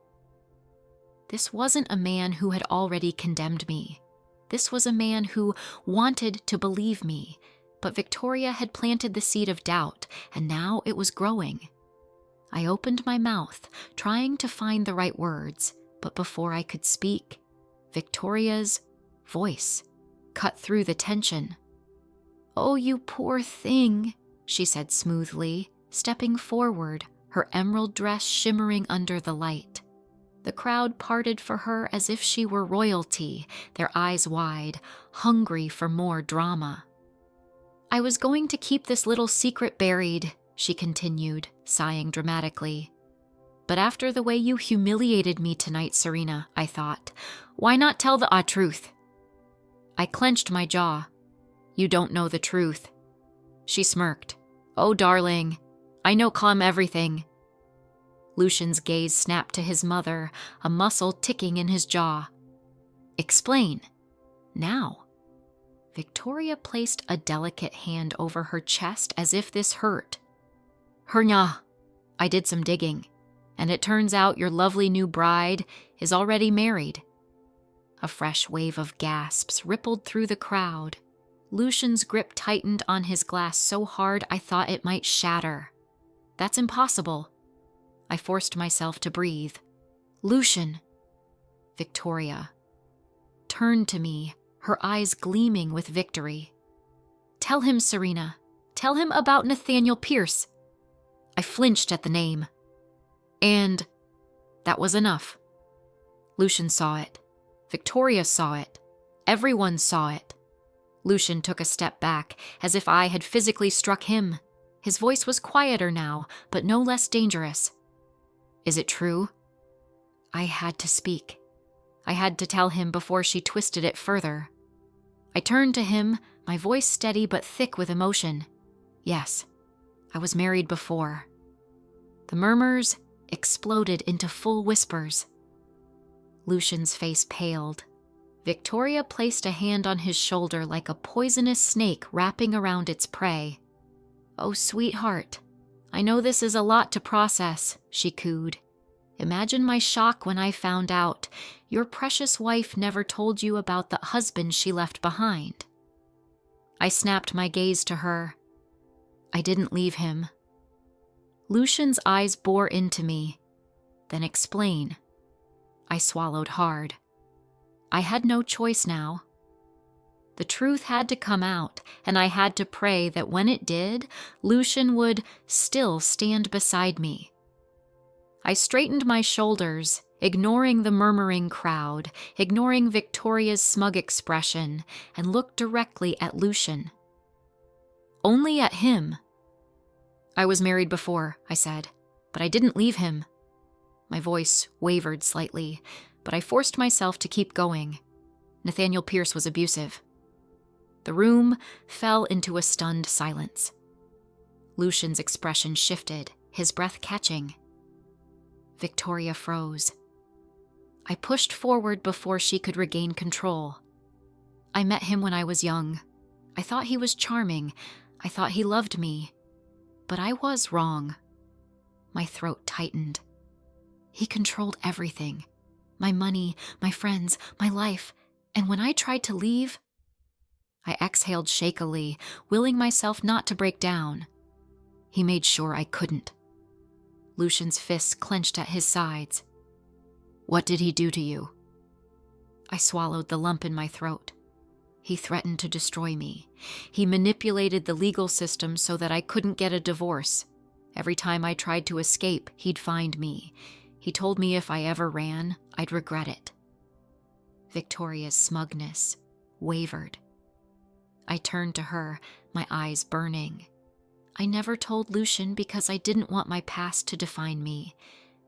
This wasn't a man who had already condemned me. This was a man who wanted to believe me, but Victoria had planted the seed of doubt, and now it was growing. I opened my mouth, trying to find the right words, but before I could speak, Victoria's voice cut through the tension. "Oh, you poor thing," she said smoothly, stepping forward, her emerald dress shimmering under the light. The crowd parted for her as if she were royalty, their eyes wide, hungry for more drama. "I was going to keep this little secret buried," she continued, sighing dramatically. "But after the way you humiliated me tonight, Serena, I thought, why not tell the truth?" I clenched my jaw. "You don't know the truth." She smirked. "Oh, darling, I know everything." Lucian's gaze snapped to his mother, a muscle ticking in his jaw. "Explain. Now." Victoria placed a delicate hand over her chest as if this hurt. "Hernya, I did some digging, and it turns out your lovely new bride is already married." A fresh wave of gasps rippled through the crowd. Lucian's grip tightened on his glass so hard I thought it might shatter. "That's impossible." I forced myself to breathe. "Lucian." Victoria turned to me, her eyes gleaming with victory. "Tell him, Serena. Tell him about Nathaniel Pierce." I flinched at the name. And that was enough. Lucian saw it. Victoria saw it. Everyone saw it. Lucian took a step back, as if I had physically struck him. His voice was quieter now, but no less dangerous. "Is it true?" I had to speak. I had to tell him before she twisted it further. I turned to him, my voice steady but thick with emotion. "Yes, I was married before." The murmurs exploded into full whispers. Lucian's face paled. Victoria placed a hand on his shoulder like a poisonous snake wrapping around its prey. "Oh, sweetheart, I know this is a lot to process," she cooed. "Imagine my shock when I found out your precious wife never told you about the husband she left behind." I snapped my gaze to her. "I didn't leave him." Lucian's eyes bore into me. "Then explain." I swallowed hard. I had no choice now. The truth had to come out, and I had to pray that when it did, Lucian would still stand beside me. I straightened my shoulders, ignoring the murmuring crowd, ignoring Victoria's smug expression, and looked directly at Lucian. Only at him. "I was married before," I said, "but I didn't leave him." My voice wavered slightly, but I forced myself to keep going. Nathaniel Pierce was abusive. The room fell into a stunned silence. Lucian's expression shifted, his breath catching. Victoria froze. I pushed forward before she could regain control. "I met him when I was young. I thought he was charming. I thought he loved me. But I was wrong." My throat tightened. He controlled everything. My money, my friends, my life. And when I tried to leave, I exhaled shakily, willing myself not to break down. He made sure I couldn't. Lucian's fists clenched at his sides. "What did he do to you?" I swallowed the lump in my throat. He threatened to destroy me. He manipulated the legal system so that I couldn't get a divorce. Every time I tried to escape, he'd find me. He told me if I ever ran, I'd regret it. Victoria's smugness wavered. I turned to her, my eyes burning. I never told Lucian because I didn't want my past to define me,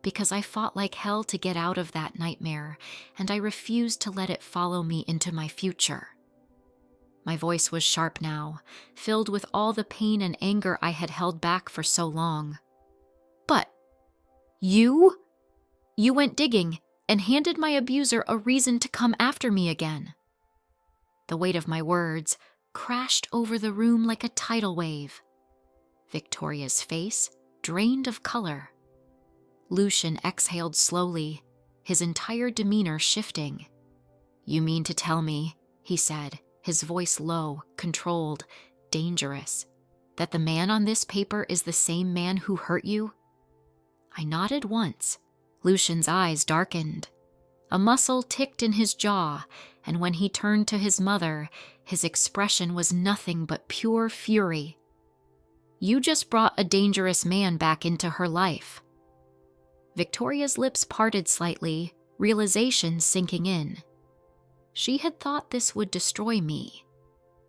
because I fought like hell to get out of that nightmare, and I refused to let it follow me into my future. My voice was sharp now, filled with all the pain and anger I had held back for so long. But you went digging and handed my abuser a reason to come after me again. The weight of my words crashed over the room like a tidal wave. Victoria's face drained of color. Lucian exhaled slowly, his entire demeanor shifting. "You mean to tell me," he said, his voice low, controlled, dangerous, "that the man on this paper is the same man who hurt you?" I nodded once. Lucian's eyes darkened. A muscle ticked in his jaw, and when he turned to his mother, his expression was nothing but pure fury. "You just brought a dangerous man back into her life." Victoria's lips parted slightly, realization sinking in. She had thought this would destroy me.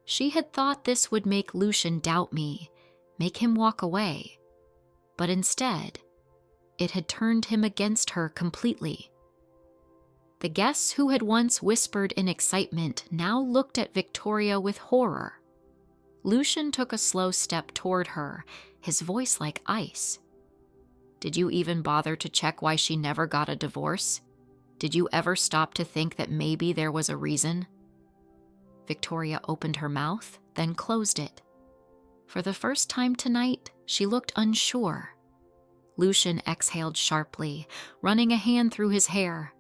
She had thought this would make Lucian doubt me, make him walk away. But instead, it had turned him against her completely. The guests who had once whispered in excitement now looked at Victoria with horror. Lucian took a slow step toward her, his voice like ice. "Did you even bother to check why she never got a divorce? Did you ever stop to think that maybe there was a reason?" Victoria opened her mouth, then closed it. For the first time tonight, she looked unsure. Lucian exhaled sharply, running a hand through his hair.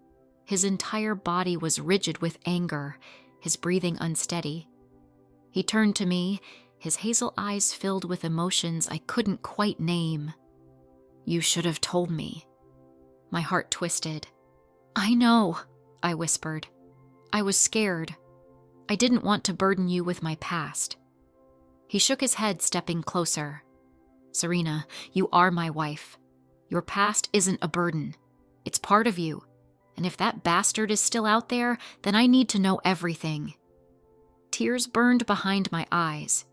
His entire body was rigid with anger, his breathing unsteady. He turned to me, his hazel eyes filled with emotions I couldn't quite name. "You should have told me." My heart twisted. "I know," I whispered. "I was scared. I didn't want to burden you with my past." He shook his head, stepping closer. "Serena, you are my wife. Your past isn't a burden. It's part of you. And if that bastard is still out there, then I need to know everything." Tears burned behind my eyes.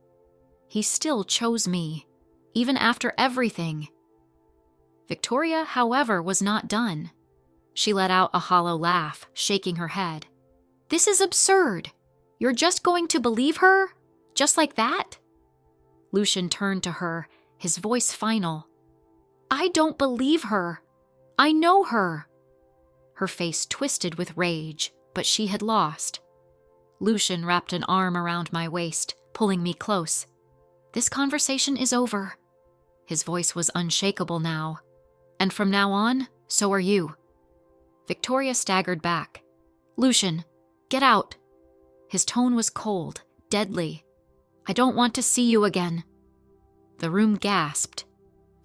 He still chose me, even after everything. Victoria, however, was not done. She let out a hollow laugh, shaking her head. "This is absurd. You're just going to believe her? Just like that?" Lucian turned to her, his voice final. "I don't believe her. I know her." Her face twisted with rage, but she had lost. Lucian wrapped an arm around my waist, pulling me close. "This conversation is over." His voice was unshakable now. "And from now on, so are you." Victoria staggered back. "Lucian, get out." His tone was cold, deadly. "I don't want to see you again." The room gasped.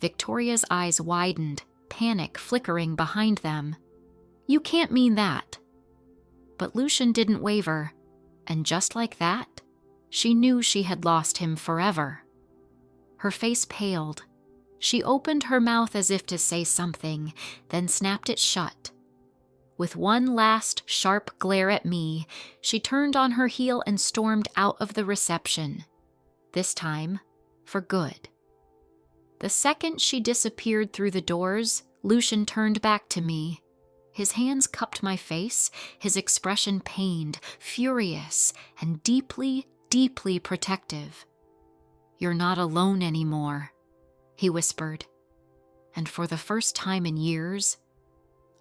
Victoria's eyes widened, panic flickering behind them. "You can't mean that." But Lucian didn't waver, and just like that, she knew she had lost him forever. Her face paled. She opened her mouth as if to say something, then snapped it shut. With one last sharp glare at me, she turned on her heel and stormed out of the reception. This time, for good. The second she disappeared through the doors, Lucian turned back to me. His hands cupped my face, his expression pained, furious, and deeply, deeply protective. "You're not alone anymore," he whispered. And for the first time in years,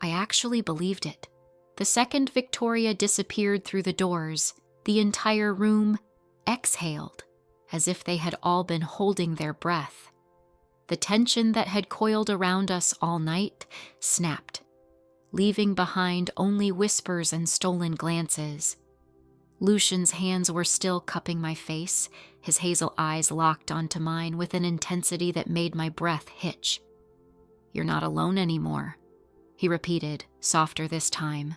I actually believed it. The second Victoria disappeared through the doors, the entire room exhaled, as if they had all been holding their breath. The tension that had coiled around us all night snapped, leaving behind only whispers and stolen glances. Lucian's hands were still cupping my face, his hazel eyes locked onto mine with an intensity that made my breath hitch. "You're not alone anymore," he repeated, softer this time.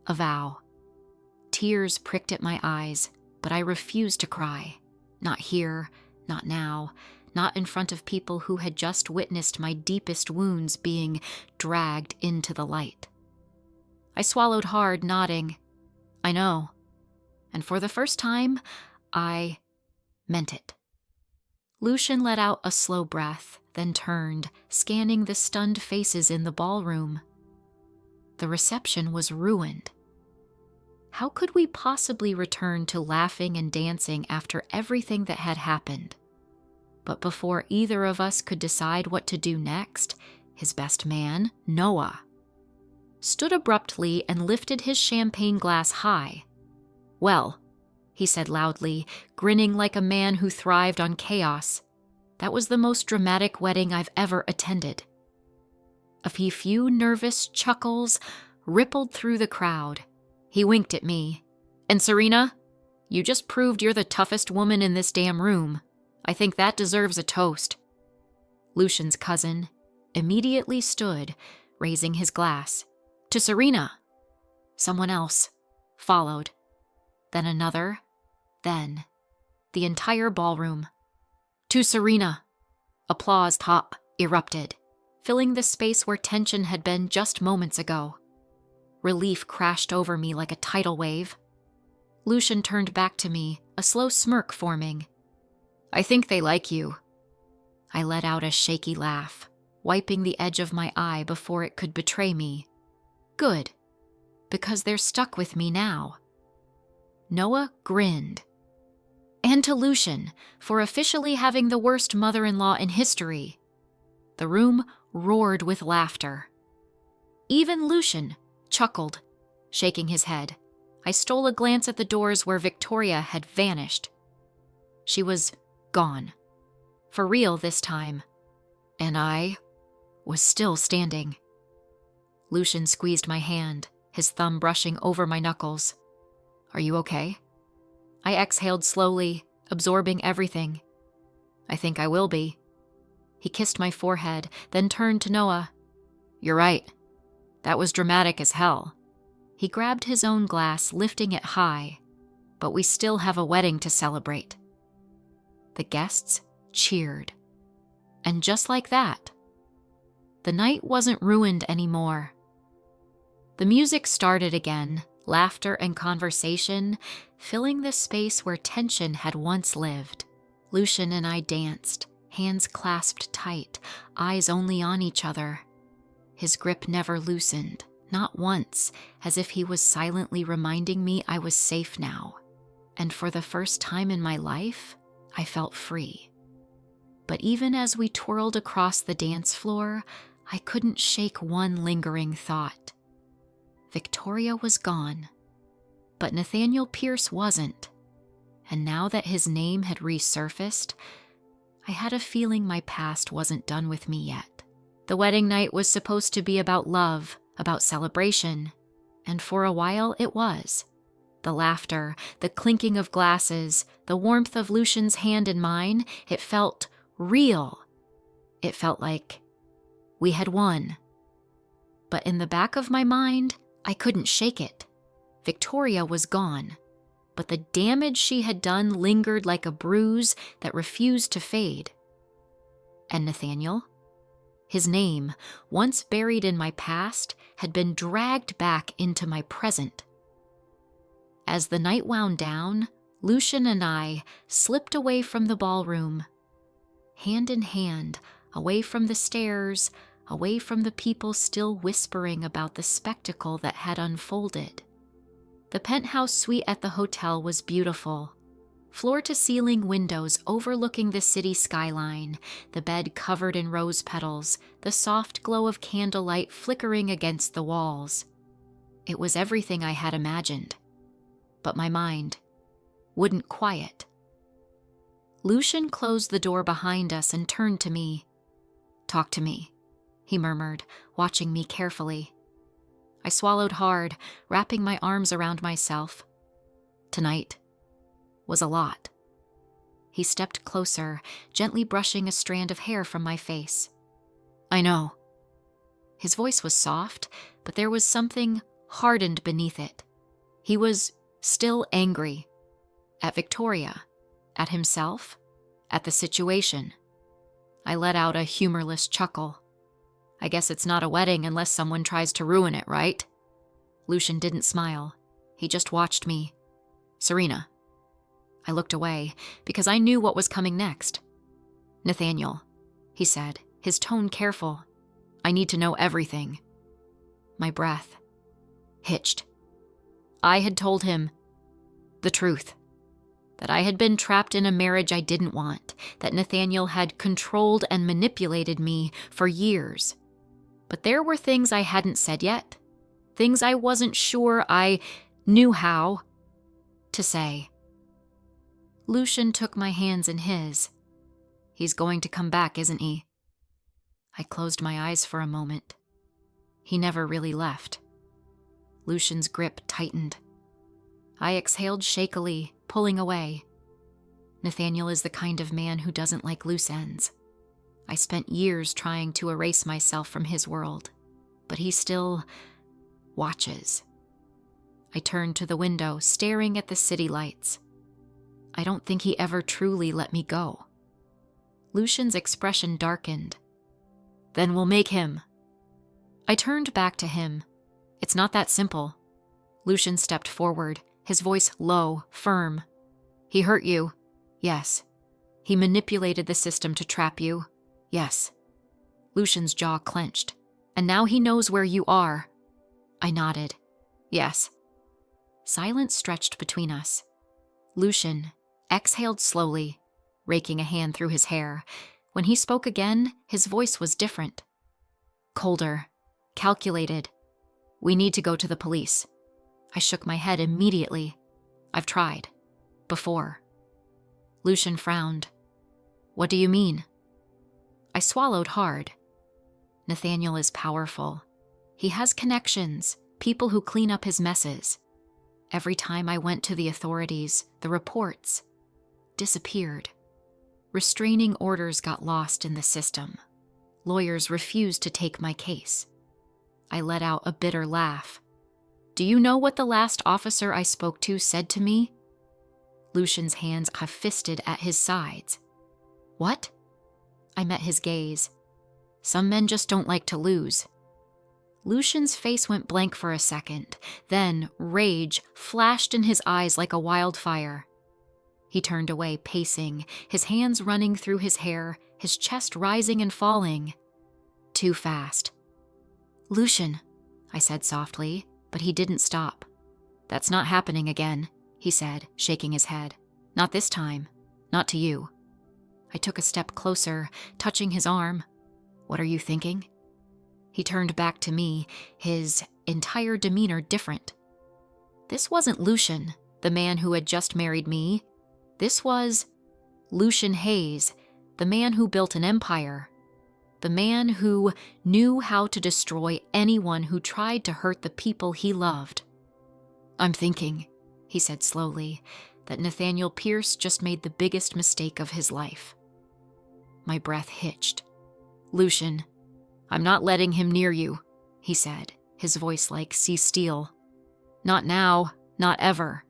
A vow. Tears pricked at my eyes, but I refused to cry. Not here, not now, not in front of people who had just witnessed my deepest wounds being dragged into the light. I swallowed hard, nodding. "I know." And for the first time, I meant it. Lucian let out a slow breath, then turned, scanning the stunned faces in the ballroom. The reception was ruined. How could we possibly return to laughing and dancing after everything that had happened? But before either of us could decide what to do next, his best man, Noah, stood abruptly and lifted his champagne glass high. "Well," he said loudly, grinning like a man who thrived on chaos, "that was the most dramatic wedding I've ever attended." A few nervous chuckles rippled through the crowd. He winked at me. "And Serena, you just proved you're the toughest woman in this damn room. I think that deserves a toast." Lucian's cousin immediately stood, raising his glass. "To Serena." Someone else followed. Then another. Then the entire ballroom. "To Serena." Applause erupted, filling the space where tension had been just moments ago. Relief crashed over me like a tidal wave. Lucian turned back to me, a slow smirk forming. "I think they like you." I let out a shaky laugh, wiping the edge of my eye before it could betray me. Good, because they're stuck with me now. Noah grinned. "And to Lucian, for officially having the worst mother-in-law in history." The room roared with laughter. Even Lucian chuckled, shaking his head. I stole a glance at the doors where Victoria had vanished. She was gone. For real this time. And I was still standing. Lucian squeezed my hand, his thumb brushing over my knuckles. "Are you okay?" I exhaled slowly, absorbing everything. "I think I will be." He kissed my forehead, then turned to Noah. "You're right. That was dramatic as hell." He grabbed his own glass, lifting it high. "But we still have a wedding to celebrate." The guests cheered. And just like that, the night wasn't ruined anymore. The music started again, laughter and conversation filling the space where tension had once lived. Lucian and I danced, hands clasped tight, eyes only on each other. His grip never loosened, not once, as if he was silently reminding me I was safe now. And for the first time in my life, I felt free. But even as we twirled across the dance floor, I couldn't shake one lingering thought. Victoria was gone, but Nathaniel Pierce wasn't. And now that his name had resurfaced, I had a feeling my past wasn't done with me yet. The wedding night was supposed to be about love, about celebration, and for a while it was. The laughter, the clinking of glasses, the warmth of Lucian's hand in mine, it felt real. It felt like we had won. But in the back of my mind, I couldn't shake it. Victoria was gone, but the damage she had done lingered like a bruise that refused to fade. And Nathaniel? His name, once buried in my past, had been dragged back into my present. As the night wound down, Lucian and I slipped away from the ballroom, hand in hand, away from the stairs, away from the people still whispering about the spectacle that had unfolded. The penthouse suite at the hotel was beautiful. Floor-to-ceiling windows overlooking the city skyline, the bed covered in rose petals, the soft glow of candlelight flickering against the walls. It was everything I had imagined. But my mind wouldn't quiet. Lucian closed the door behind us and turned to me. "Talk to me," he murmured, watching me carefully. I swallowed hard, wrapping my arms around myself. Tonight was a lot. He stepped closer, gently brushing a strand of hair from my face. "I know." His voice was soft, but there was something hardened beneath it. He was still angry. At Victoria, at himself, at the situation. I let out a humorless chuckle. "I guess it's not a wedding unless someone tries to ruin it, right?" Lucian didn't smile. He just watched me. "Serena." I looked away because I knew what was coming next. "Nathaniel," he said, his tone careful. "I need to know everything." My breath hitched. I had told him the truth. That I had been trapped in a marriage I didn't want, that Nathaniel had controlled and manipulated me for years. But there were things I hadn't said yet, things I wasn't sure I knew how to say. Lucian took my hands in his. "He's going to come back, isn't he?" I closed my eyes for a moment. He never really left. Lucian's grip tightened. I exhaled shakily, pulling away. Nathaniel is the kind of man who doesn't like loose ends. I spent years trying to erase myself from his world, but he still watches. I turned to the window, staring at the city lights. I don't think he ever truly let me go. Lucian's expression darkened. "Then we'll make him." I turned back to him. "It's not that simple." Lucian stepped forward, his voice low, firm. "He hurt you." "Yes." "He manipulated the system to trap you." "Yes." Lucian's jaw clenched. "And now he knows where you are." I nodded. "Yes." Silence stretched between us. Lucian exhaled slowly, raking a hand through his hair. When he spoke again, his voice was different. Colder, calculated. "We need to go to the police." I shook my head immediately. "I've tried. Before." Lucian frowned. "What do you mean?" I swallowed hard. Nathaniel is powerful. He has connections, people who clean up his messes. Every time I went to the authorities, the reports disappeared. Restraining orders got lost in the system. Lawyers refused to take my case. I let out a bitter laugh. "Do you know what the last officer I spoke to said to me?" Lucian's hands fisted at his sides. "What?" I met his gaze. "Some men just don't like to lose." Lucian's face went blank for a second. Then rage flashed in his eyes like a wildfire. He turned away, pacing, his hands running through his hair, his chest rising and falling. Too fast. "Lucian," I said softly, but he didn't stop. "That's not happening again," he said, shaking his head. "Not this time. Not to you." I took a step closer, touching his arm. "What are you thinking?" He turned back to me, his entire demeanor different. This wasn't Lucian, the man who had just married me. This was Lucian Hayes, the man who built an empire. The man who knew how to destroy anyone who tried to hurt the people he loved. "I'm thinking," he said slowly, "that Nathaniel Pierce just made the biggest mistake of his life." My breath hitched. "Lucian, I'm not letting him near you," he said, his voice like sea steel. "Not now, not ever.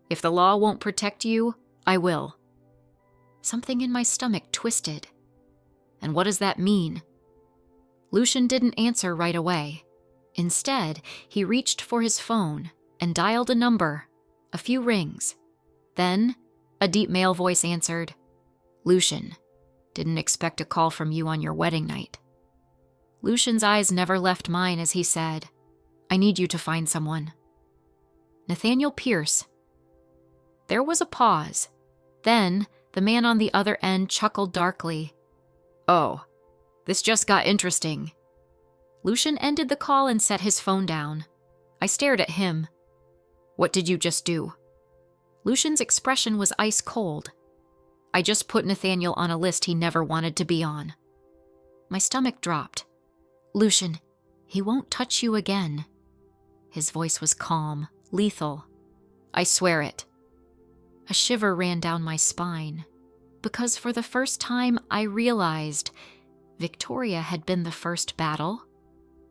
If the law won't protect you, I will." Something in my stomach twisted. "And what does that mean?" Lucian didn't answer right away. Instead, he reached for his phone and dialed a number, a few rings. Then, a deep male voice answered. "Lucian, didn't expect a call from you on your wedding night." Lucian's eyes never left mine as he said, "I need you to find someone." "Nathaniel Pierce." There was a pause. Then, the man on the other end chuckled darkly. "Oh, this just got interesting." Lucian ended the call and set his phone down. I stared at him. "What did you just do?" Lucian's expression was ice cold. "I just put Nathaniel on a list he never wanted to be on." My stomach dropped. "Lucian, he won't touch you again." His voice was calm, lethal. "I swear it." A shiver ran down my spine, because for the first time I realized Victoria had been the first battle,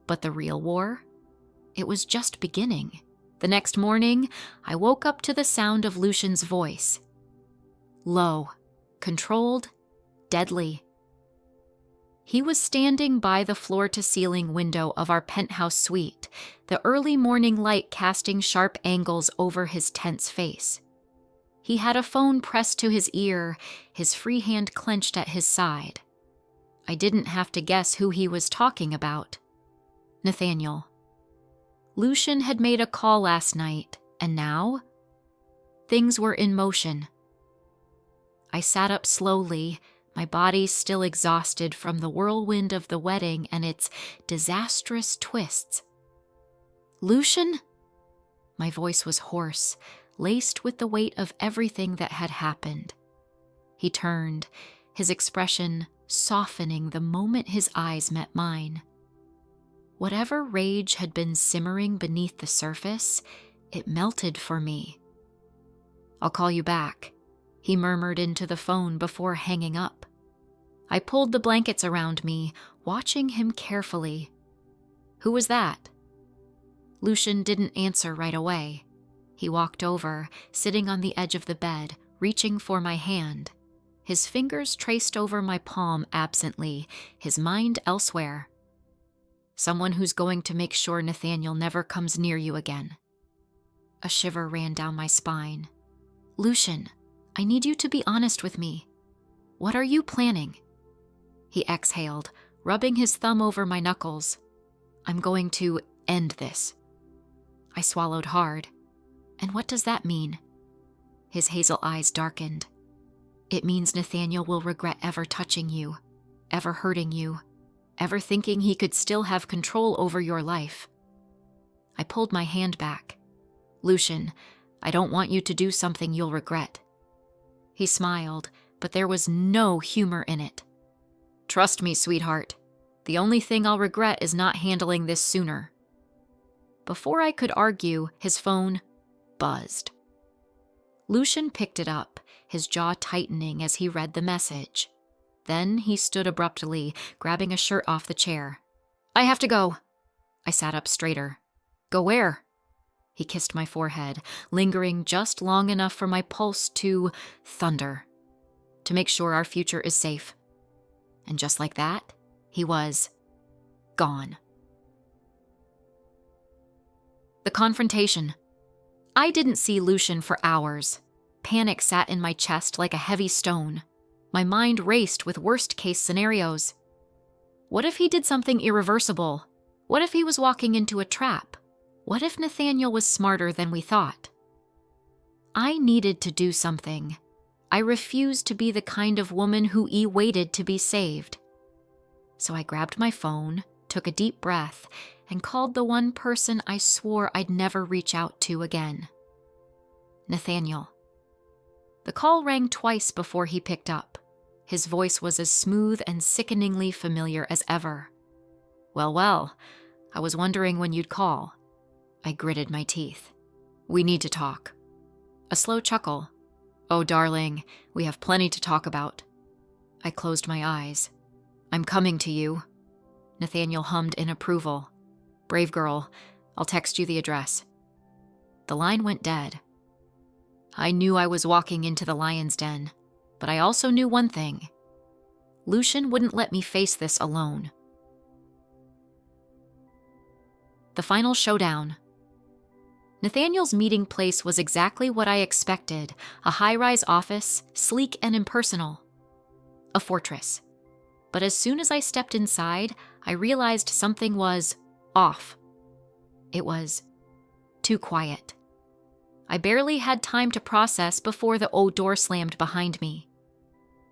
but the real war? It was just beginning. The next morning, I woke up to the sound of Lucian's voice. Low, controlled, deadly. He was standing by the floor-to-ceiling window of our penthouse suite, the early morning light casting sharp angles over his tense face. He had a phone pressed to his ear, his free hand clenched at his side. I didn't have to guess who he was talking about. Nathaniel. Lucian had made a call last night, and now? Things were in motion. I sat up slowly, my body still exhausted from the whirlwind of the wedding and its disastrous twists. Lucian? My voice was hoarse, laced with the weight of everything that had happened. He turned, his expression softening the moment his eyes met mine. Whatever rage had been simmering beneath the surface, it melted for me. "I'll call you back," he murmured into the phone before hanging up. I pulled the blankets around me, watching him carefully. "Who was that?" Lucian didn't answer right away. He walked over, sitting on the edge of the bed, reaching for my hand. His fingers traced over my palm absently, his mind elsewhere. "Someone who's going to make sure Nathaniel never comes near you again." A shiver ran down my spine. "Lucian, I need you to be honest with me. What are you planning?" He exhaled, rubbing his thumb over my knuckles. "I'm going to end this." I swallowed hard. "And what does that mean?" His hazel eyes darkened. "It means Nathaniel will regret ever touching you, ever hurting you, ever thinking he could still have control over your life." I pulled my hand back. "Lucian, I don't want you to do something you'll regret." He smiled, but there was no humor in it. "Trust me, sweetheart. The only thing I'll regret is not handling this sooner." Before I could argue, his phone buzzed. Lucian picked it up, his jaw tightening as he read the message. Then he stood abruptly, grabbing a shirt off the chair. "I have to go." I sat up straighter. "Go where?" He kissed my forehead, lingering just long enough for my pulse to thunder, to make sure our future is safe. And just like that, he was gone. The confrontation. I didn't see Lucian for hours. Panic sat in my chest like a heavy stone. My mind raced with worst-case scenarios. What if he did something irreversible? What if he was walking into a trap? What if Nathaniel was smarter than we thought? I needed to do something. I refused to be the kind of woman who waited to be saved. So I grabbed my phone, took a deep breath, and called the one person I swore I'd never reach out to again. Nathaniel. The call rang twice before he picked up. His voice was as smooth and sickeningly familiar as ever. Well, I was wondering when you'd call." I gritted my teeth. "We need to talk." A slow chuckle. "Oh, darling, we have plenty to talk about." I closed my eyes. "I'm coming to you." Nathaniel hummed in approval. "Brave girl, I'll text you the address." The line went dead. I knew I was walking into the lion's den, but I also knew one thing. Lucian wouldn't let me face this alone. The final showdown. Nathaniel's meeting place was exactly what I expected, a high-rise office, sleek and impersonal. A fortress. But as soon as I stepped inside, I realized something was off. It was too quiet. I barely had time to process before the old door slammed behind me.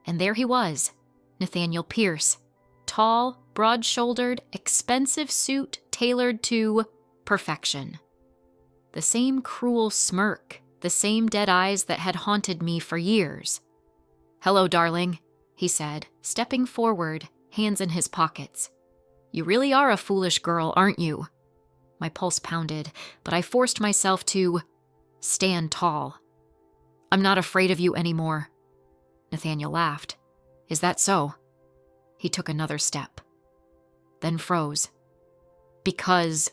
And there he was, Nathaniel Pierce. Tall, broad-shouldered, expensive suit tailored to perfection. The same cruel smirk, the same dead eyes that had haunted me for years. "Hello, darling," he said, stepping forward, hands in his pockets. "You really are a foolish girl, aren't you?" My pulse pounded, but I forced myself to stand tall. "I'm not afraid of you anymore." Nathaniel laughed. "Is that so?" He took another step, then froze. "Because..."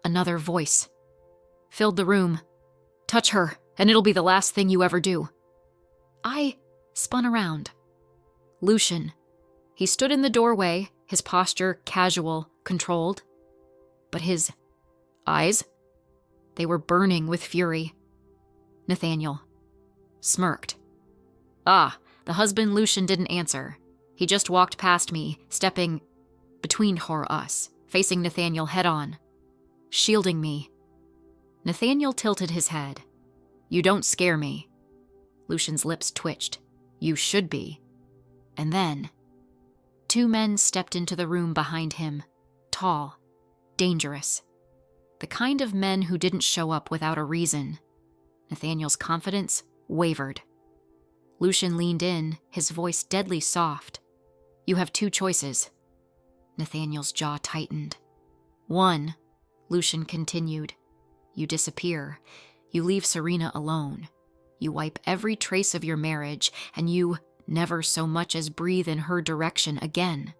Another voice filled the room. "Touch her, and it'll be the last thing you ever do." I spun around. Lucian. He stood in the doorway, his posture casual, controlled. But his eyes, they were burning with fury. "Nathaniel, smirked. The husband Lucian didn't answer. He just walked past me, stepping between us, facing Nathaniel head-on, shielding me. Nathaniel tilted his head. You don't scare me. Lucian's lips twitched. You should be. And then, 2 men stepped into the room behind him, tall, dangerous. The kind of men who didn't show up without a reason. Nathaniel's confidence wavered. Lucian leaned in, his voice deadly soft. You have 2 choices. Nathaniel's jaw tightened. 1, Lucian continued. You disappear. You leave Serena alone. You wipe every trace of your marriage, and you never so much as breathe in her direction again.